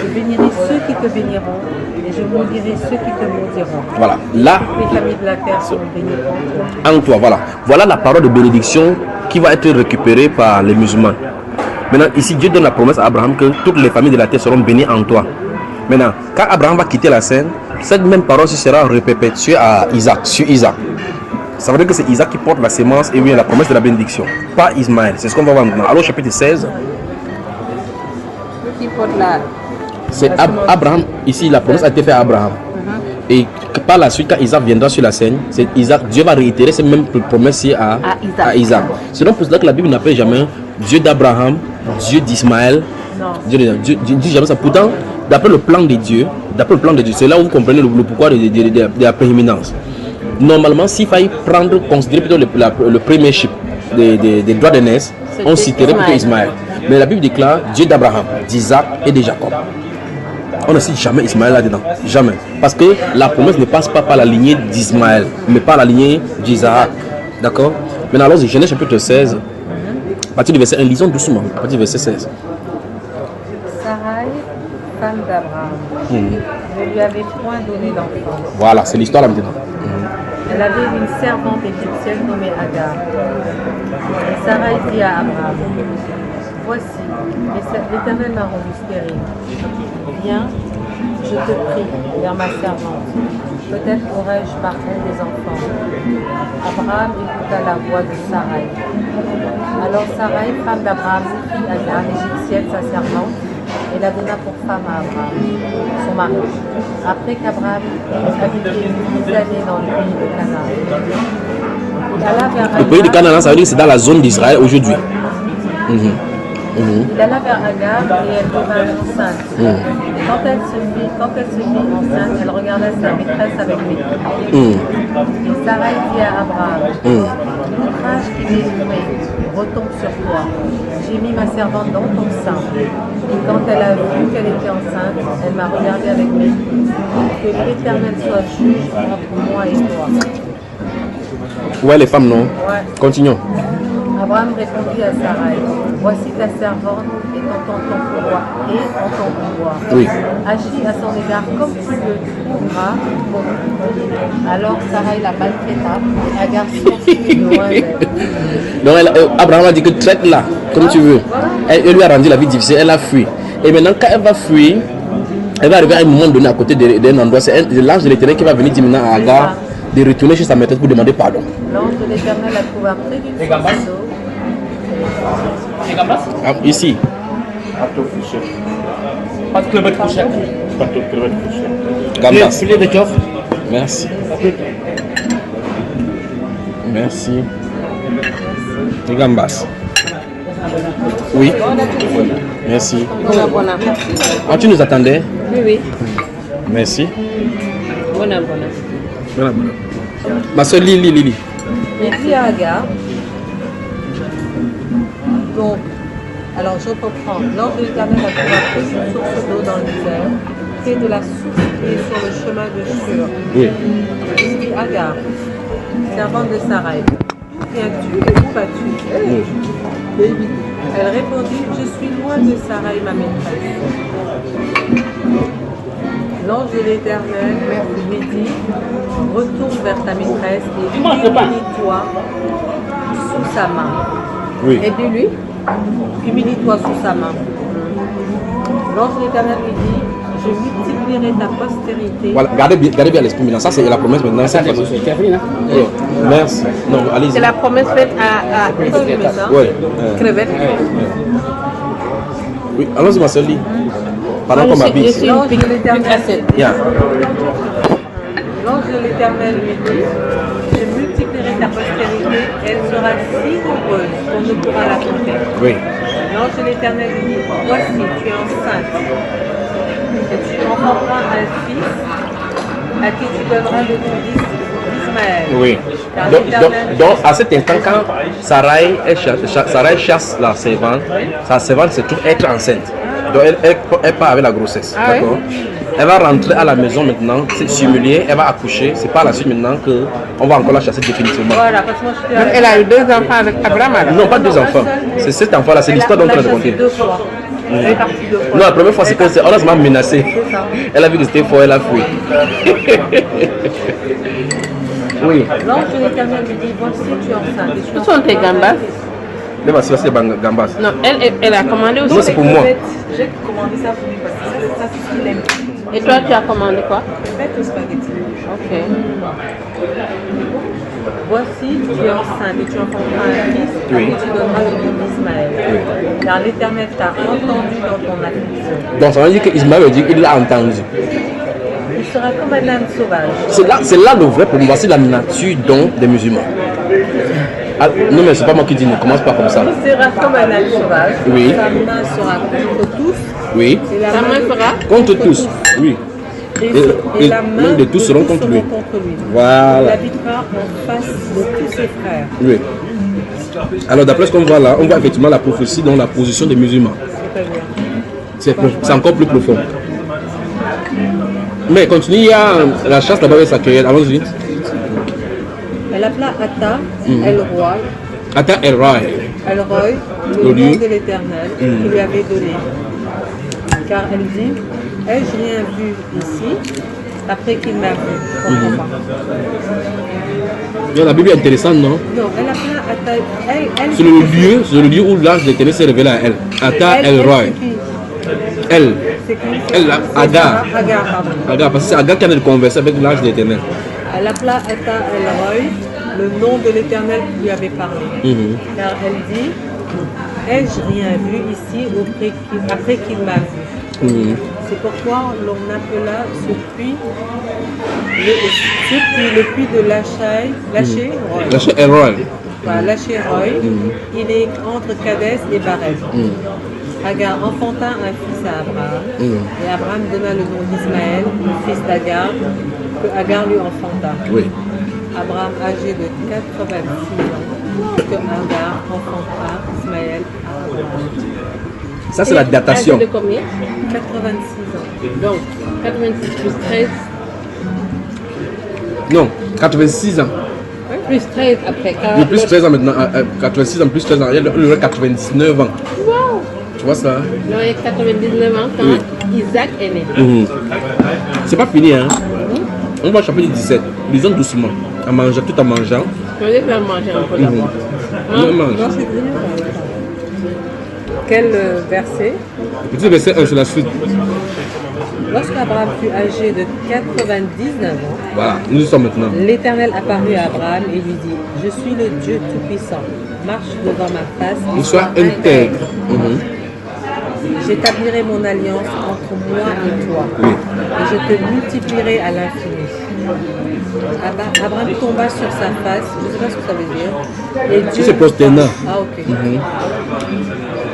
Je bénirai ceux qui te béniront et je maudirai ceux qui te maudiront. Voilà. Là, Les familles de la terre seront bénies en toi. en toi, voilà. Voilà la parole de bénédiction qui va être récupérée par les musulmans. Maintenant, ici, Dieu donne la promesse à Abraham que toutes les familles de la terre seront bénies en toi. Maintenant, quand Abraham va quitter la scène, cette même parole sera répétée à Isaac, sur Isaac. Ça veut dire que c'est Isaac qui porte la sémence et vient la promesse de la bénédiction, pas Ismaël. C'est ce qu'on va voir maintenant. Alors, chapitre 16. Qui porte la... C'est Abraham, ici la promesse a été faite à Abraham. Et par la suite, quand Isaac viendra sur la scène, c'est Isaac, Dieu va réitérer cette même promesse à Isaac. C'est donc pour cela que la Bible n'appelle jamais Dieu d'Abraham, Dieu d'Ismaël. Dieu dit jamais ça. Pourtant, d'après le plan de Dieu, c'est là où vous comprenez le pourquoi de la prééminence. Normalement, s'il fallait considérer plutôt le premier chip des droits de naissance, on citerait plutôt Ismaël. Mais la Bible déclare Dieu d'Abraham, d'Isaac et de Jacob. On ne cite jamais Ismaël là-dedans. Jamais. Parce que la promesse ne passe pas par la lignée d'Ismaël, mais par la lignée d'Isaac. D'accord? Maintenant, alors, Genèse chapitre 16, à partir du verset 1, lisons doucement, à partir du verset 16. Sarai, femme d'Abraham, ne lui avait point donné d'enfant. Voilà, c'est l'histoire là maintenant. Elle avait une servante égyptienne nommée Agar. Et Sarai dit à Abraham, voici, l'Éternel m'a rendu stérile. Viens, je te prie, vers ma servante. Peut-être aurai-je par elle des enfants. Abraham écouta la voix de Sarai. Alors Sarai, femme d'Abraham, prit Agar, l'Égyptienne, sa servante, et la donna pour femme à Abraham, son mari. Après qu'Abraham ait habité 10 années dans le pays de Canaan, il alla vers Agar. Le pays de Canaan, ça veut dire que c'est dans la zone d'Israël aujourd'hui. Il alla vers Agar et elle devint enceinte. Quand elle se vit enceinte, elle regarda sa maîtresse avec mépris. Et Sarai dit à Abraham, l'ouvrage qui m'est fait retombe sur toi. J'ai mis ma servante dans ton sein. Et quand elle a vu qu'elle était enceinte, elle m'a regardé avec mépris. Que l'Éternel soit juge entre moi et toi. Ouais, les femmes, non? Ouais. Continuons. Abraham répondit à Sarai, voici ta servante est en ton pouvoir. Oui. Agis à son égard comme tu le trouveras bon. Alors Sarai la maltraita, Agar s'enfuit loin d'elle. Donc Abraham a dit que traite-la comme tu veux. Elle lui a rendu la vie difficile, elle a fui. Et maintenant, quand elle va fuir, elle va arriver à un moment donné à côté d'un endroit. C'est l'ange de l'Éternel qui va venir dire maintenant à Agar de retourner chez sa maîtresse pour demander pardon. L'ange de l'Éternel la trouva près d'une source d'eau. Ici. Pas de kilomètre couché. Pas de kilomètre couché. Gambas. Filet de coffre. Merci. Merci. Les gambas. Oui. Merci. Bon appétit. Ah, tu nous attendais? Oui. Merci. Bon appétit. Voilà. Ma soeur Lili. Et puis à Agar, donc, alors je reprends, l'ange de l'Éternel a trouvé une source d'eau dans le désert, près de la source qui est sur le chemin de Shur. Oui. Il dit Agar, servante de Sarai, viens-tu et où vas-tu? Elle répondit, je suis loin de Sarai, ma maîtresse. L'ange de l'Éternel lui dit, retourne vers ta maîtresse et humilie-toi sous sa main. Oui. Et dis-lui, humilie-toi sous sa main. L'ange de l'Éternel lui dit, je multiplierai ta postérité. Voilà, gardez bien l'esprit maintenant. Ça, c'est la promesse maintenant. C'est merci. Non, allez-y. C'est la promesse faite à crevette. Oui, allons-y, ma soeur, lis. Pendant qu'on m'habille. L'ange de l'Éternel, Yeah. l'ange de l'Éternel lui dit, je multiplierai ta postérité, elle sera si nombreuse qu'on ne pourra la compter. Oui. L'ange de l'Éternel lui dit, voici, tu es enceinte, et tu enfanteras un fils à qui tu donneras le nom d'Ismaël. Oui. Car Donc, l'Éternel- donc, à cet instant, quand Sarai chasse la servante, sa servante se trouve être enceinte. Donc, elle part avec la grossesse. Ah D'accord. Elle va rentrer à la maison maintenant, c'est simuler, elle va accoucher. C'est par la suite maintenant qu'on va encore la chasser définitivement. Voilà, parce que moi je suis Donc, elle a eu 2 enfants avec Abraham alors. Non, pas 2 enfants. C'est cet enfant-là, c'est l'histoire dont on a raconté. 2 fois. Elle est partie 2 fois. Non, la première fois, c'est qu'on a menacé. C'est ça. Elle a vu que c'était fort, elle a fui. Oui. L'ange de l'Éternel lui dit, voici, tu es enceinte. Et tu Où sont tes gambas? Mais voici, c'est Gambas. Non, elle a commandé aussi. Non, c'est pour moi. J'ai commandé ça pour lui parce que ça c'est ce qu'il aime. Et toi, tu as commandé quoi? Faites au spaghetti. Ok. Voici, tu es enceinte et tu enfanteras un fils, Oui. et tu donneras le nom d'Ismaël. Car l'Éternel t'a entendu dans ton affliction. Donc ça veut dire qu'Ismaël veut dire qu'il l'a entendu. Il sera comme un âne sauvage. C'est là le vrai problème. Voici la nature donc des musulmans. Ah, non mais c'est pas moi qui dis, ne commence pas comme ça. Il sera comme un âne sauvage. Oui. Sa main sera contre tous. Oui. Et la Sa main sera Contre tous. Oui. Et la main de tous seront contre lui. Il Voilà. habitera en face de tous ses frères. Oui. Alors d'après ce qu'on voit là, on voit effectivement la prophétie dans la position des musulmans. C'est encore plus profond. Mais continue, il y a la chasse là-bas avec sa cueillette. Allons-y. Elle appela Atta, El Roi, Attends, El Rai. El Roy, Le le lieu. nom de l'Éternel qui lui avait donné. Car elle dit, ai-je rien vu ici après qu'il m'a vu? Je comprends pas. La Bible est intéressante, non? Non, elle appela Atta, elle C'est le lieu où l'ange de l'Éternel s'est révélé à elle. Attends, El Rai. c'est qui? Elle. C'est qui? Elle, là, C'est Agar. Sarah, Agar, pardon. Agar, parce que c'est Agar qui a conversé avec l'ange de l'Éternel. Elle appela Atta El Roy, le nom de l'Éternel qui lui avait parlé. Car elle dit, ai-je rien vu ici après qu'il m'a vu? C'est pourquoi l'on appela ce puits le puits de Laché Roy. Lâchez El Rai. Voilà, Laché Roy. Il est entre Kadès et Barès. Agar enfanta un fils à Abraham. Et Abraham donna le nom d'Ismaël, le fils d'Agar, que Agar lui enfanta. Oui. Abraham, âgé de 86 ans, que Agar enfanta Ismaël à Abraham. Ça, c'est la datation. Âgé de combien? 86 ans. Donc, 86 plus 13. Non, 86 ans. Plus 13 après. Le plus 13 ans maintenant. 86 ans plus 13 ans. Il y a 99 ans. Wow! Tu vois ça? Non, il y a 99 ans quand Oui. Isaac est né. C'est pas fini, hein? On va au chapitre 17. Lisons doucement. En mangeant, tout en mangeant. Je vais faire manger un peu d'abord. On mange. Non, c'est bien. Quel verset? Le petit verset 1, c'est la suite. Lorsque Abraham fut âgé de 99 ans, Voilà, nous y sommes maintenant. l'Éternel apparut à Abraham et lui dit, je suis le Dieu Tout-Puissant, marche devant ma face et Il soit intègre. J'établirai mon alliance entre moi et toi, Oui. et je te multiplierai à l'infini. Abraham tomba sur sa face, je ne sais pas ce que ça veut dire. Et Dieu c'est lui prosterna. parla. Ah ok.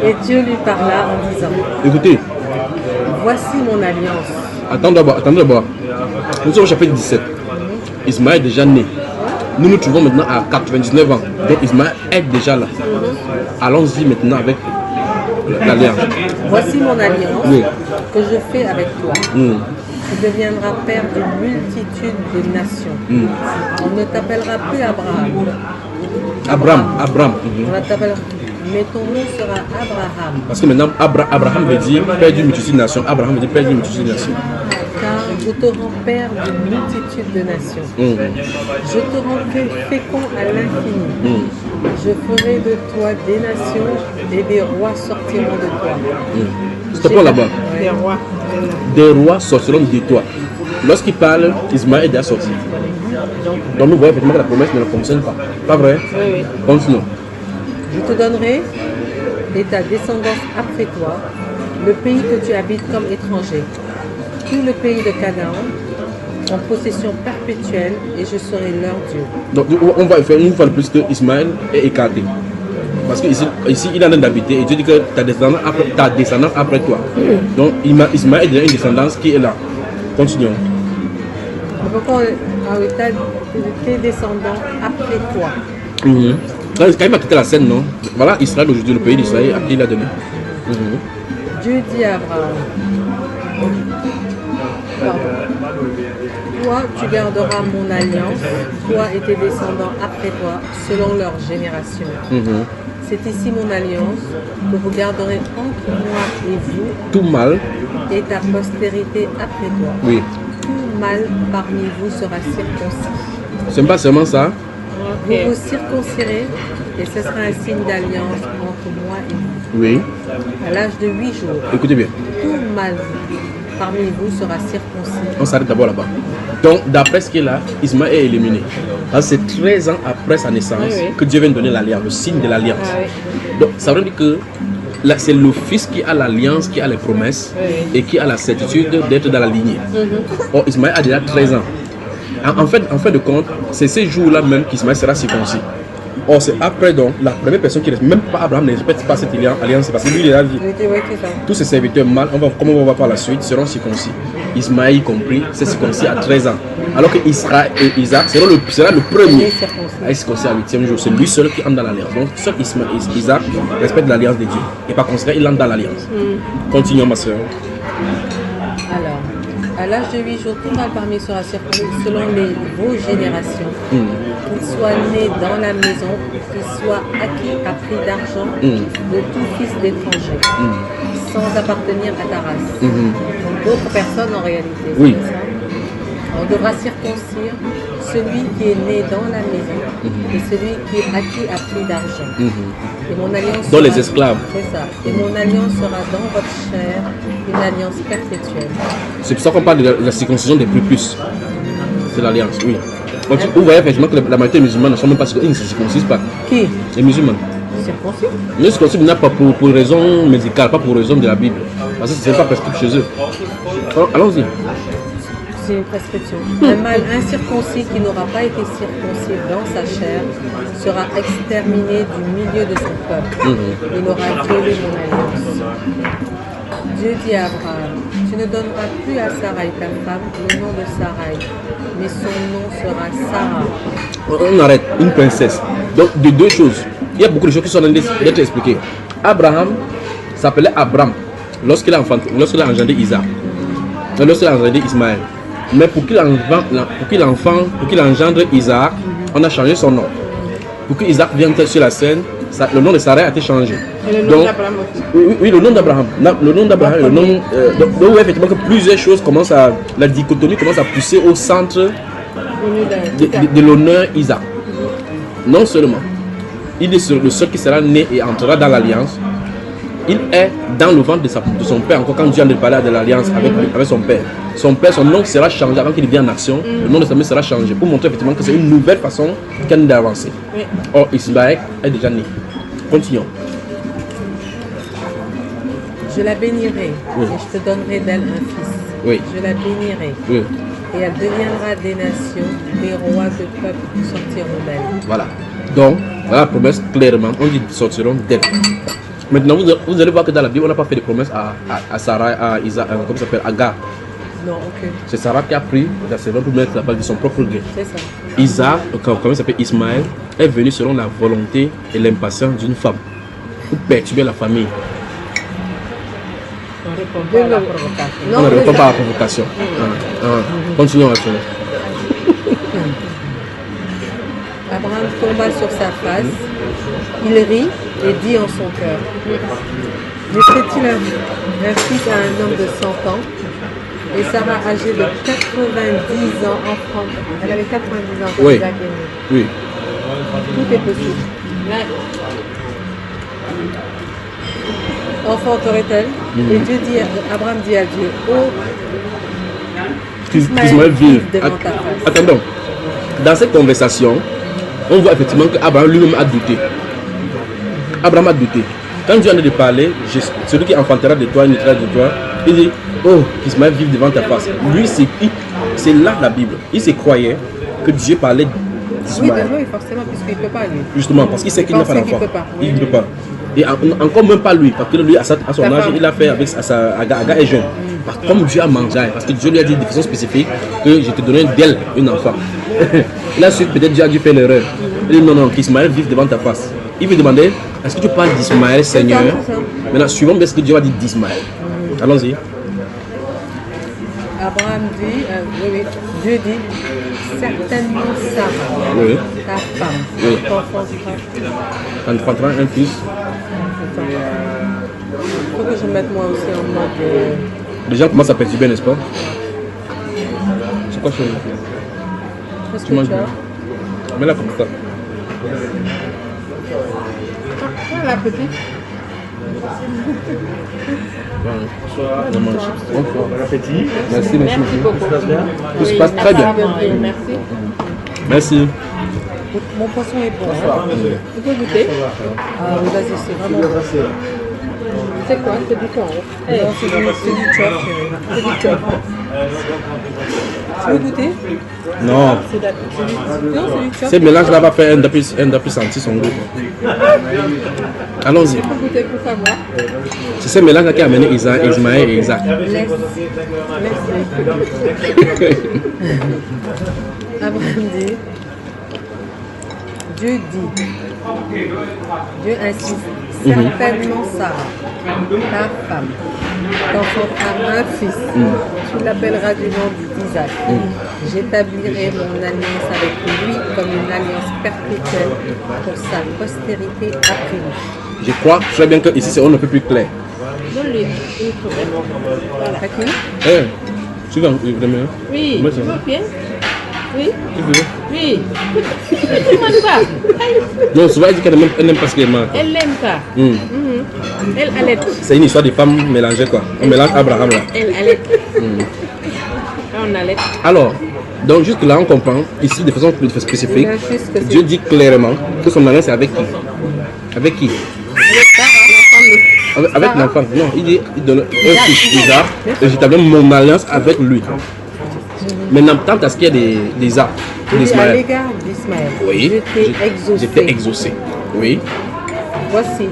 Et Dieu lui parla en disant, Écoutez, voici mon alliance. attendez d'abord. Nous sommes au chapitre 17. Ismaël est déjà né. Nous nous trouvons maintenant à 99 ans. Donc Ismaël est déjà là. Allons-y maintenant avec l'alliance. Voici mon alliance Oui. que je fais avec toi. Tu deviendras père d'une multitude de nations. On ne t'appellera plus Abraham. Abraham. On t'appellera, mais ton nom sera Abraham. Parce que maintenant, Abraham veut dire père d'une multitude de nations. Abraham veut dire père d'une multitude de nations. Car je te rends père d'une multitude de nations. Je te rendrai fécond à l'infini. Je ferai de toi des nations et des rois sortiront de toi. Stoppons là-bas. Des rois. Des rois sortiront de toi. Lorsqu'il parle, Ismaël est déjà sorti. Donc nous voyons effectivement que la promesse ne le concerne pas. Pas vrai? Oui. Continuons. Je te donnerai et ta descendance après toi le pays que tu habites comme étranger, tout le pays de Canaan, en possession perpétuelle, et je serai leur Dieu. Donc on va faire une fois de plus que Ismaël est écarté. Parce qu'ici, il est en train d'habiter et Dieu dit que ta descendance après toi. Donc Ismaël est déjà une descendance qui est là. Continuons. Pourquoi tes descendants après toi? Quand il m'a quitté la scène, non? Voilà Israël aujourd'hui, le pays d'Israël, à qui il a donné. Dieu dit à Abraham, toi tu garderas mon alliance, toi et tes descendants après toi, selon leur génération. C'est ici mon alliance, que vous garderez entre moi et vous, tout mal, et ta postérité après toi. Oui. Tout mal parmi vous sera circoncis. C'est pas seulement ça. Vous vous circoncirez, et ce sera un signe d'alliance entre moi et vous. Oui. À l'âge de 8 jours, Écoutez bien. tout mal parmi vous sera circoncis. On s'arrête d'abord là-bas. Donc, d'après ce qui est là, Ismaël est éliminé. C'est 13 ans après sa naissance que Dieu vient donner l'alliance, le signe de l'alliance. Donc, ça veut dire que c'est le fils qui a l'alliance, qui a les promesses et qui a la certitude d'être dans la lignée. Or, Ismaël a déjà 13 ans. En fait de compte, c'est ces jours-là même qu'Ismaël sera circoncis. Or, c'est après donc, la première personne qui reste, même pas Abraham ne respecte pas cette alliance, parce que lui, il a dit, tous ses serviteurs mâles, comme on va voir par la suite, seront circoncis. Ismaël y compris, c'est circoncis à 13 ans. Alors que Israël et Isaac sera le premier à être circoncis à 8e jour. C'est lui seul qui entre dans l'alliance. Donc, seul Isaac respecte l'alliance de Dieu. Et par conséquent, il entre dans l'alliance. Continuons, ma soeur. Alors, à l'âge de 8 jours, tout mal parmi sera circoncis selon vos générations. Qu'il soit né dans la maison, qu'il soit acquis à prix d'argent de tout fils d'étranger, sans appartenir à ta race. Donc d'autres personnes en réalité. Oui. On devra circoncire celui qui est né dans la maison et celui qui est acquis à prix d'argent. Et mon alliance dans sera, les esclaves. C'est ça. Et mon alliance sera dans votre chair, une alliance perpétuelle. C'est pour ça qu'on parle de la circoncision des plus. C'est l'alliance, oui. Donc, vous voyez effectivement que la majorité des musulmans ne sont même pas circoncis, ils ne se circoncisent pas. Qui? Les musulmans. Circoncis? Ils ne se circoncisent pas pour raison médicale, pas pour raison de la Bible. Parce que ce n'est pas prescrit chez eux. Alors, allons-y. C'est une prescription. Un mâle incirconcis qui n'aura pas été circoncis dans sa chair sera exterminé du milieu de son peuple. Il aura violé mon alliance. Dieu dit à Abraham, tu ne donneras plus à Sarai ta femme le nom de Sarai, mais son nom sera Sarah. On arrête, une princesse. Donc, de deux choses. Il y a beaucoup de choses qui sont en train d'être expliquées. Abraham s'appelait Abram lorsqu'il a engendré Isaac. Lorsqu'il a engendré Ismaël. Mais pour qu'il engendre Isaac, on a changé son nom. Pour que Isaac vienne sur la scène, le nom de Sarah a été changé. Et le nom d'Abraham aussi. Oui, le nom d'Abraham. Le nom d'Abraham, le nom. Donc, effectivement, que plusieurs choses commencent à. La dichotomie commence à pousser au centre de l'honneur Isaac. Non seulement, il est le seul qui sera né et entrera dans l'alliance. Il est dans le ventre de son père, encore quand Dieu a parlé de l'alliance avec son père. Son père, son nom sera changé avant qu'il vienne en action. Le nom de sa mère sera changé pour montrer effectivement que c'est une nouvelle façon qu'elle d'avancer. Or, Ismaël est déjà né. Continuons. Je la bénirai et je te donnerai d'elle un fils. Oui. Je la bénirai. Oui. Et elle deviendra des nations, des rois de peuples qui sortiront d'elle. Voilà. Donc, voilà la promesse clairement. On dit qu'ils sortiront d'elle. Maintenant, vous allez voir que dans la Bible, on n'a pas fait de promesse à Sarah, à Isaac, comment ça s'appelle, Agar. Non, ok. C'est Sarah qui a pris la servante pour mettre la balle de son propre gré. C'est ça. Isaac, comment il s'appelle, Ismaël, est venu selon la volonté et l'impatience d'une femme pour perturber la famille. On répond pas à la provocation. On ne répond pas à la provocation. Continuons à faire. Abraham tomba sur sa face, il rit et dit en son cœur, mettrait-il un fils à un homme de 100 ans? Et Sarah, âgée de 90 ans, enfant. Elle avait 90 ans quand Oui. Isaac est né. Oui. Tout est possible. Enfanterait-elle? Et Dieu dit, Abraham dit à Dieu, oh, Ismaël vive. devant ta face. Attendons. Dans cette conversation, on voit effectivement qu'Abraham lui-même a douté. Abraham a douté. Quand Dieu en est de parler, celui qui enfantera de toi, il naîtra de toi, il dit, oh, qu'Ismaël vive devant ta face. Lui, c'est là la Bible. Il se croyait que Dieu parlait d'Ismaël. Oui, forcément, puisqu'il ne peut pas, lui. Justement, parce qu'il sait qu'il n'a pas d'enfant. Il ne peut pas. Oui. Et encore même pas lui, parce que lui, à son âge, il a fait avec Aga est jeune. Comme Dieu a mangé, parce que Dieu lui a dit de façon spécifique que je te donnerai d'elle un enfant. Et là, peut-être Dieu a dû faire l'erreur. Il dit non, qu'Ismaël vive devant ta face. Il veut demander, est-ce que tu parles d'Ismaël, Seigneur? Maintenant, suivons bien ce que Dieu a dit d'Ismaël. Allons-y. Abraham dit, Dieu dit, certainement Sarah, ta femme, t'enfantera un fils. Il faut que je mette moi aussi en mode... Les gens commencent à perturber, n'est-ce pas? C'est quoi ce... Tu manges bien. Mets-la comme ça. Ah, la petite. Bon appétit. Merci beaucoup. Tout se passe très bien. Merci. Mon poisson est bon. Tu peux goûter? Ah oui, vas-y, c'est vraiment bon. C'est quoi? C'est du thon? Non, c'est du chop. C'est du chop. Tu veux goûter? Non. C'est du chop. Ce mélange-là va faire un peu sentir son goût. Allons-y. Tu peux goûter pour savoir. C'est ce mélange qui a amené Ismaël et Isaac. Laisse. Abraham dit, Dieu insiste, certainement Sarah, ta femme, t'enfantera un fils, tu l'appelleras du nom d'Isaac. J'établirai mon alliance avec lui comme une alliance perpétuelle pour sa postérité après lui. Je crois très bien que ici c'est on ne peut plus clair. Donne-lui une problème. Voilà. À qui? Tu veux vraiment? Oui, tu veux bien? Oui. Tu veux? Oui. Tu manges pas? Non, souvent elle dit qu'elle n'aime pas ce qu'elle mange. Elle l'aime pas. Elle allait. C'est une histoire de femmes mélangées quoi. On mélange Abraham là. Elle allait. On allait. Alors, donc jusque là on comprend, ici de façon plus spécifique, Dieu dit clairement que son alliance est avec qui? Avec qui? Avec l'enfant. Non, il donne un fils, Isaac, et j'établis mon alliance avec lui. Maintenant, tant à ce qu'il y a des arts d'Ismaël. À l'égard d'Ismaël, oui, j'étais exaucé. Oui. Voici,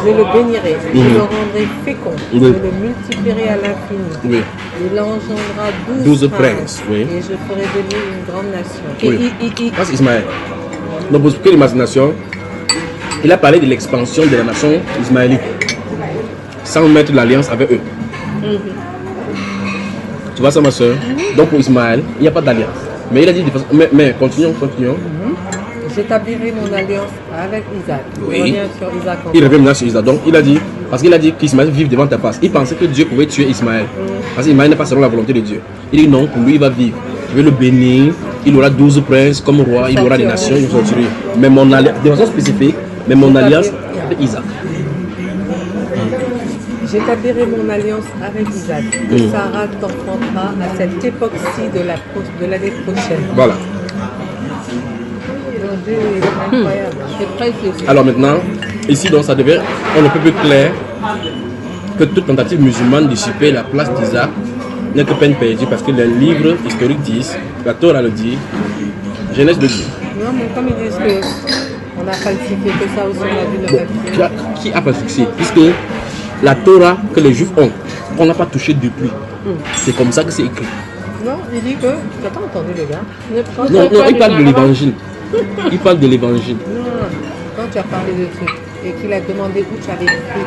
je le bénirai, je le rendrai fécond, je le multiplierai à l'infini. Oui. Il engendrera 12 princes. Oui. Et je ferai de lui une grande nation. Oui. Ça c'est Ismaël. Donc pour expliquer l'imagination, il a parlé de l'expansion de la nation ismaélite sans mettre l'alliance avec eux. Tu vois ça ma soeur? Donc pour Ismaël, il n'y a pas d'alliance. Mais il a dit de façon... Mais continuons. J'établirai mon alliance avec Isaac. Oui. Sur Isaac il revient maintenant sur Isaac. Donc il a dit, parce qu'il a dit qu'Ismaël vive devant ta face. Il pensait que Dieu pouvait tuer Ismaël. Parce qu'Ismaël n'est pas selon la volonté de Dieu. Il dit non, pour lui il va vivre. Je vais le bénir. Il aura 12 princes comme roi. Il aura des nations. Il va sortir. Mais mon alliance, de façon spécifique, mais mon alliance avec Isaac. J'établirai mon alliance avec Isaac. Sarah t'enfantera à cette époque-ci de l'année prochaine. Voilà. Dieu est incroyable. C'est précieux. Alors maintenant, ici donc ça devient on ne peut plus clair que toute tentative musulmane d'usurper la place d'Isaac n'est que peine perdue parce que les livres historiques disent, la Torah le dit, Genèse le dit. Non, mais comme ils disent qu'on a falsifié que ça aussi, on a vu le falsifier. Qui a falsifié? Puisque la Torah que les Juifs ont, on n'a pas touché depuis. C'est comme ça que c'est écrit. Non, il dit que... Tu n'as pas entendu le gars? Non, il parle de l'évangile. Il parle de l'évangile. Non, quand tu as parlé de trucs et qu'il a demandé où tu avais pris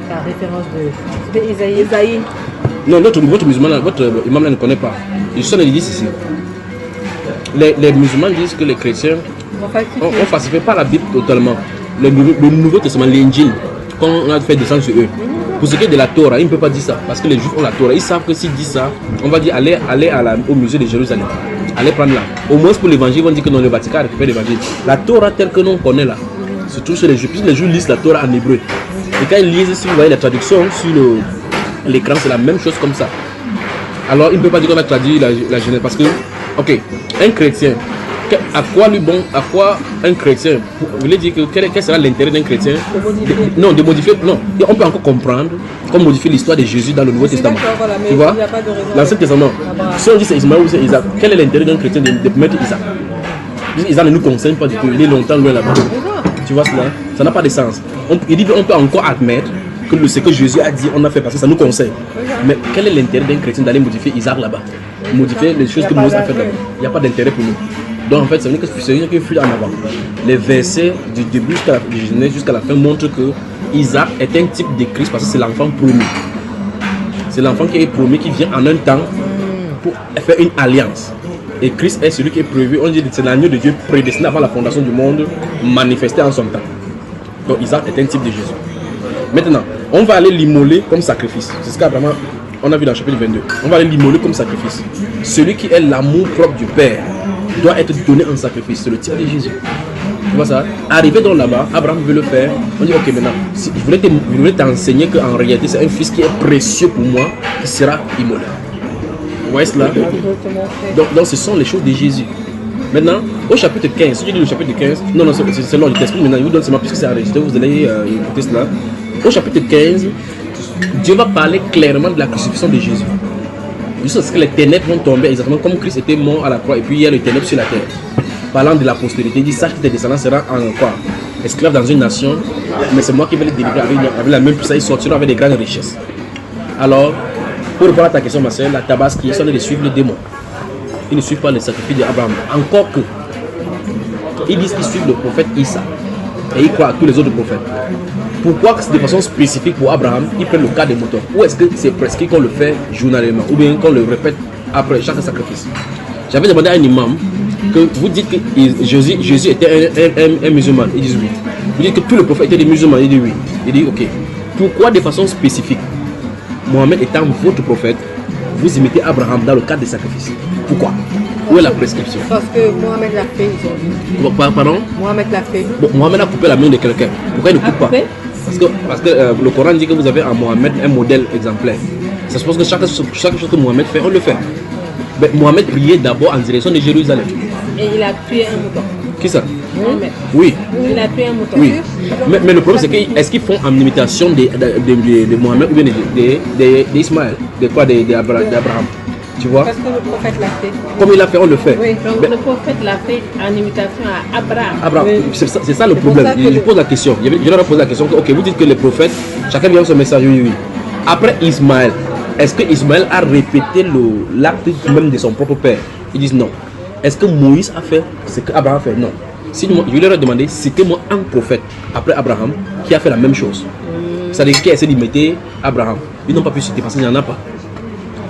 ta référence de... C'était Isaïe. Non, votre musulman, votre imam là ne connaît pas. Les gens disent ici. Les musulmans disent que les chrétiens on ne falsifie pas la Bible totalement. Le Nouveau Testament, l'Injil, quand on a fait descendre sur eux. Pour ce qui est de la Torah, ils ne peuvent pas dire ça. Parce que les Juifs ont la Torah. Ils savent que s'ils disent ça, on va dire allez au musée de Jérusalem. Allez prendre là. Au moins pour l'évangile, ils vont dire que non, le Vatican a récupéré l'évangile. La Torah telle que nous on connaît là, se trouve chez les Juifs. Puisque les Juifs lisent la Torah en hébreu. Et quand ils lisent, si vous voyez la traduction sur l'écran, c'est la même chose comme ça. Alors, il ne peut pas dire qu'on va traduire la Genèse. Parce que, ok, un chrétien, à quoi un chrétien, vous voulez dire que quel sera l'intérêt d'un chrétien de modifier, non, et on peut encore comprendre, comme modifier l'histoire de Jésus dans le Nouveau Testament. Voilà, tu vois, l'Ancien Testament, si on dit c'est Ismaël ou c'est Isaac, quel est l'intérêt d'un chrétien de mettre Isaac? Isaac ne nous concerne pas du tout, il est longtemps loin là-bas. Tu vois cela? Ça n'a pas de sens. Il dit qu'on peut encore admettre que ce que Jésus a dit, on a fait parce que ça nous concerne. Mais quel est l'intérêt d'un chrétien d'aller modifier Isaac là-bas? Modifier les choses que Moïse a fait là-bas. Il n'y a pas d'intérêt pour nous. Donc en fait, c'est une fuite en avant. Les versets du début jusqu'à la Genèse jusqu'à la fin montrent que Isaac est un type de Christ parce que c'est l'enfant promis. C'est l'enfant qui est promis, qui vient en un temps pour faire une alliance. Et Christ est celui qui est prévu, on dit que c'est l'agneau de Dieu prédestiné avant la fondation du monde, manifesté en son temps. Donc Isaac est un type de Jésus. Maintenant, on va aller l'immoler comme sacrifice. C'est ce qu'Abraham, on a vu dans le chapitre 22. On va aller l'immoler comme sacrifice. Celui qui est l'amour propre du Père doit être donné en sacrifice. C'est le type de Jésus. Tu vois ça? Arrivé dans là-bas, Abraham veut le faire. On dit ok, maintenant, si je voulais t'enseigner qu'en réalité c'est un fils qui est précieux pour moi, qui sera immolé. Vous voyez cela? Donc ce sont les choses de Jésus. Maintenant, au chapitre 15, si je dis le chapitre 15, non, c'est long, je t'explique maintenant, je vous donne seulement puisque c'est enregistré, vous allez écouter cela. Au chapitre 15, Dieu va parler clairement de la crucifixion de Jésus. Juste que les ténèbres vont tomber exactement comme Christ était mort à la croix et puis il y a les ténèbres sur la terre. Parlant de la postérité, il dit sache que tes descendants seront en quoi? Esclaves dans une nation, mais c'est moi qui vais les délivrer avec la même puissance, ils sortiront avec des grandes richesses. Alors, pour répondre à ta question, ma soeur, la Tabaski, ils sont allés suivre les démons. Ils ne suivent pas les sacrifices d'Abraham. Encore que, ils disent qu'ils suivent le prophète Issa et ils croient à tous les autres prophètes. Pourquoi c'est de façon spécifique pour Abraham, ils prennent le cas des moutons? Ou est-ce que c'est prescrit qu'on le fait journalement ou bien qu'on le répète après chaque sacrifice? J'avais demandé à un imam que vous dites que Jésus était un musulman. Il dit oui. Vous dites que tous les prophètes étaient des musulmans. Il dit oui. Il dit ok. Pourquoi de façon spécifique, Mohamed étant votre prophète, vous imitez Abraham dans le cadre des sacrifices? Pourquoi? Où est la prescription? Parce que Mohamed l'a fait, ils ont dit. Pardon? Mohamed l'a fait. Bon, Mohamed a coupé la main de quelqu'un. Pourquoi il ne coupe pas? Parce que le Coran dit que vous avez en Mohamed un modèle exemplaire. Ça suppose que chaque chose que Mohamed fait, on le fait. Mais Mohamed priait d'abord en direction de Jérusalem. Et il a tué un mouton. Qui ça? Mohamed. Oui. Il a tué un mouton. Oui. Mais le problème c'est que est-ce qu'ils font en imitation de Mohamed ou bien d'Ismaël, d'Abraham? Tu vois? Parce que le prophète l'a fait. Comme il l'a fait, on le fait. Oui, donc le prophète l'a fait en imitation à Abraham. Abraham, Oui. c'est ça le problème. Je pose la question. Je leur ai posé la question. Ok, vous dites que les prophètes, chacun vient son message, oui. Après Ismaël, est-ce que Ismaël a répété l'acte même de son propre père? Ils disent non. Est-ce que Moïse a fait ce qu'Abraham a fait? Non. Sinon, je leur ai demandé, c'était-moi un prophète après Abraham qui a fait la même chose. C'est-à-dire qui a essayé d'imiter Abraham. Ils n'ont pas pu citer parce qu'il n'y en a pas.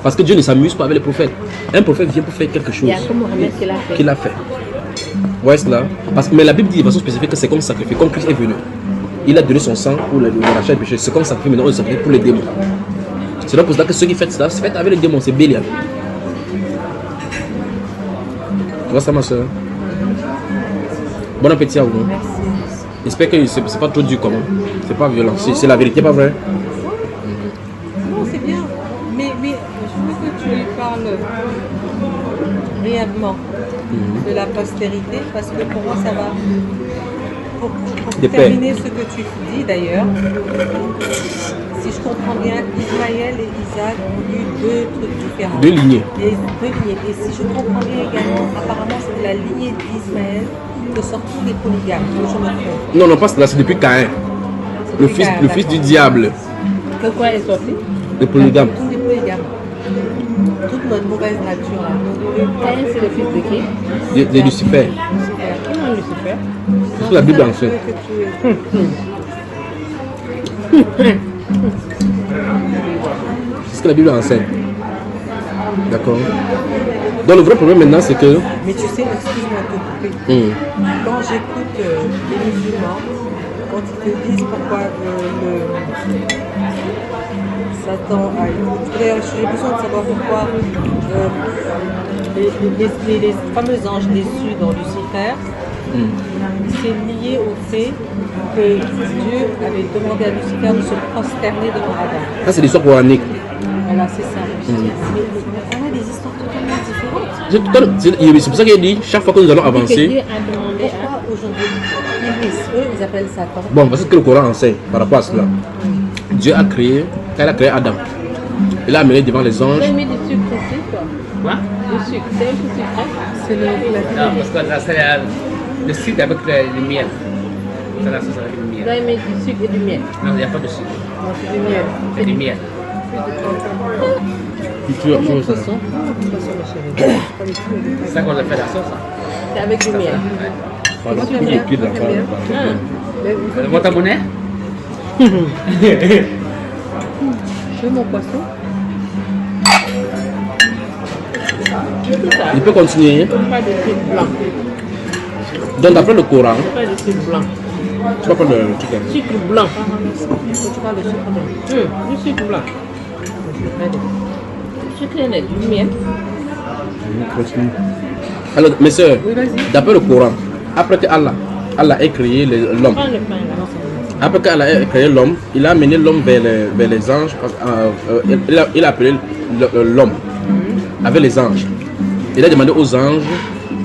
Parce que Dieu ne s'amuse pas avec les prophètes. Un prophète vient pour faire quelque chose. Il y a que Mohamed qui l'a fait. Vous voyez cela? Mais la Bible dit de façon spécifique que c'est comme sacrifice, comme Christ est venu. Il a donné son sang pour le rachat du péché. C'est comme sacrifice, maintenant on le sacrifie pour les démons. C'est là pour ça que ceux qui font ça, c'est fait avec les démons, c'est Bélial. Tu vois ça, ma soeur? Bon appétit à vous. Merci. J'espère que c'est pas trop dur comment. C'est pas violent. C'est la vérité, pas vrai? Non, c'est bien. Mais je veux que tu lui parles réellement de la postérité, parce que pour moi, ça va. Pour terminer ce que tu dis d'ailleurs, si je comprends bien, Ismaël et Isaac ont eu deux trucs différents. Deux lignées. Et si je comprends bien également, apparemment, c'est de la lignée d'Ismaël que sortent tous les polygames. Je me trompe. Non, pas cela, c'est depuis Caïn. Le fils du diable. Que quoi est sorti? Le polygame. Tous les polygames. Toute notre mauvaise nature là. Caïn, c'est le fils de qui? De Lucifer. Comment Lucifer? C'est ce que la Bible enseigne. C'est ce que la Bible enseigne. D'accord. Donc le vrai problème maintenant c'est que... Mais tu sais, excuse-moi de te couper. Quand j'écoute les musulmans, quand ils te disent pourquoi Satan a... D'ailleurs, j'ai besoin de savoir pourquoi les fameux anges déçus dans Lucifer, c'est lié au fait que Dieu avait demandé à Lucifer de se prosterner devant Adam. Ça c'est l'histoire coranique. Voilà, c'est ça. Mais on a des histoires totalement différentes. C'est pour ça qu'il dit, chaque fois que nous allons avancer. Dieu a demandé à aujourd'hui. Eux, ils appellent ça quoi? Bon, voici ce que le Coran enseigne par rapport à cela. Dieu a créé, quand il a créé Adam, il a amené devant les anges. J'ai mis du sucre ici, quoi. Quoi? Du sucre, c'est un peu sucré. C'est Non, parce que là, c'est le sucre avec le miel. C'est la sauce avec le Vous miel. avez mis du sucre et du miel. Non, il n'y a pas de sucre. Non, c'est du miel. C'est du miel. Poisson, ma chérie. C'est ça qu'on a fait la sauce. Hein. C'est avec du miel. Moi, ta monnaie? Je veux mon poisson. Il peut continuer. Pas de sucre blanc. Donc d'après le Coran, Pas de sucre blanc. tu vas prendre le chicken. Sucre blanc. Tu parles de sucre blanc. Du sucre blanc. Sucre net, du miel. Continue. Alors, mes soeurs, Oui, vas-y. d'après le Coran, après que Allah ait créé l'homme, Prends le pain là. après qu'Allah ait créé l'homme, il a amené l'homme vers les anges. Il a appelé l'homme avec les anges. Il a demandé aux anges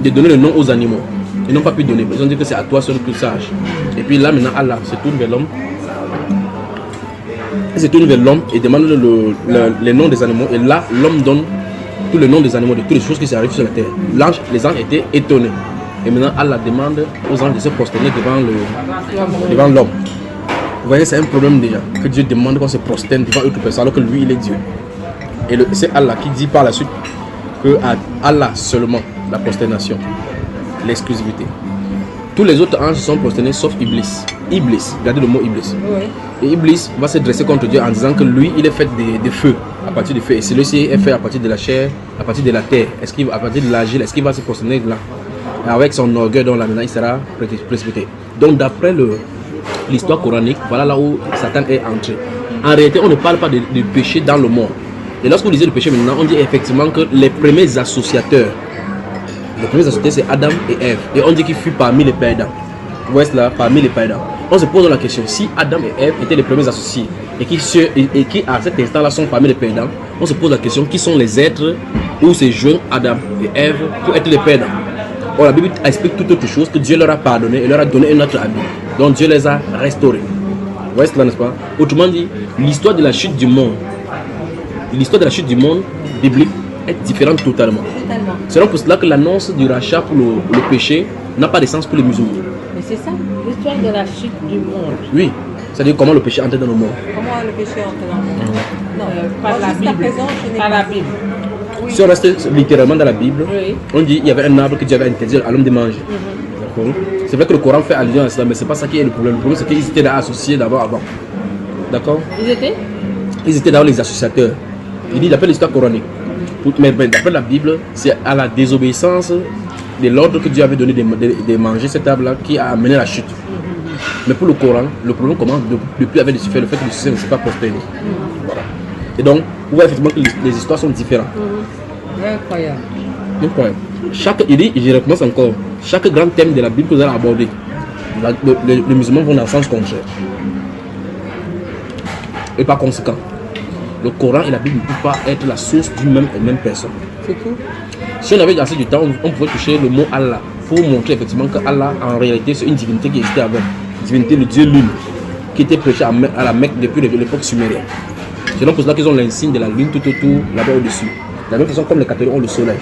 de donner le nom aux animaux. Ils n'ont pas pu donner. Ils ont dit que c'est à toi seul que tu saches. Et puis là maintenant Allah se tourne vers l'homme. Il se tourne vers l'homme et demande les noms des animaux. Et là, l'homme donne tous les noms des animaux, de toutes les choses qui arrivent sur la terre. Les anges étaient étonnés. Et maintenant Allah demande aux anges de se prosterner devant l'homme. Vous voyez, c'est un problème déjà. Que Dieu demande qu'on se prosterne devant une autre personne alors que lui, il est Dieu. Et c'est Allah qui dit par la suite que à Allah seulement la prosternation, l'exclusivité. Tous les autres anges sont prosternés sauf Iblis. Iblis, regardez le mot Iblis. Oui. Et Iblis va se dresser contre Dieu en disant que lui, il est fait de feu, à partir du feu. Et celui-ci est fait à partir de la chair, à partir de la terre. À partir de l'argile, est-ce qu'il va se prosterner là? Avec son orgueil, donc là maintenant, il sera précipité. Donc d'après l'histoire coranique, voilà là où Satan est entré. En réalité, on ne parle pas de péché dans le monde. Et lorsque vous lisez le péché maintenant, on dit effectivement que les premiers associateurs, c'est Adam et Ève. Et on dit qu'il fut parmi les perdants. Vous voyez cela, parmi les perdants. On se pose la question, si Adam et Ève étaient les premiers associés et qui à cet instant-là sont parmi les perdants, on se pose la question, qui sont les êtres où se joignent Adam et Ève pour être les perdants? Or, la Bible explique tout autre chose, que Dieu leur a pardonné et leur a donné un autre habit. Donc Dieu les a restaurés. Vous voyez cela, n'est-ce pas? Autrement dit, l'histoire de la chute du monde, biblique est différente totalement. C'est donc pour cela que l'annonce du rachat pour le péché n'a pas de sens pour les musulmans. Mais c'est ça, l'histoire de la chute du monde. Oui, c'est-à-dire comment le péché entre dans le monde. Comment le péché entre dans le monde? Non, Par la jusqu'à Bible. présent, je n'ai Par pas. la Bible. Si on reste littéralement dans la Bible, Oui. on dit qu'il y avait un arbre que Dieu avait interdit à l'homme de manger. D'accord. C'est vrai que le Coran fait allusion à cela, mais c'est pas ça qui est le problème. Le problème, c'est qu'ils étaient là associés d'abord avant. D'accord. Ils étaient d'abord les associateurs. Il dit d'après l'histoire coranique. Mais d'après la Bible, c'est à la désobéissance de l'ordre que Dieu avait donné de manger cet arbre-là qui a amené la chute. Mais pour le Coran, le problème commence depuis avec le fait que le système ne s'est pas prospéré. Voilà. Et donc, vous voyez effectivement que les histoires sont différentes. Incroyable. Incroyable. Il dit, je recommence encore, chaque grand thème de la Bible que vous allez aborder, les musulmans vont dans le sens contraire. Et par conséquent, le Coran et la Bible ne peuvent pas être la source d'une même et même personne. C'est tout. Si on avait assez du temps, on pouvait toucher le mot Allah pour montrer effectivement que Allah, en réalité, c'est une divinité qui existait avant. Une divinité, le Dieu lune, qui était prêché à la Mecque depuis l'époque sumérienne. C'est donc pour cela qu'ils ont l'insigne de la lune tout autour, là-bas au-dessus. De la même façon comme les catholiques ont le soleil.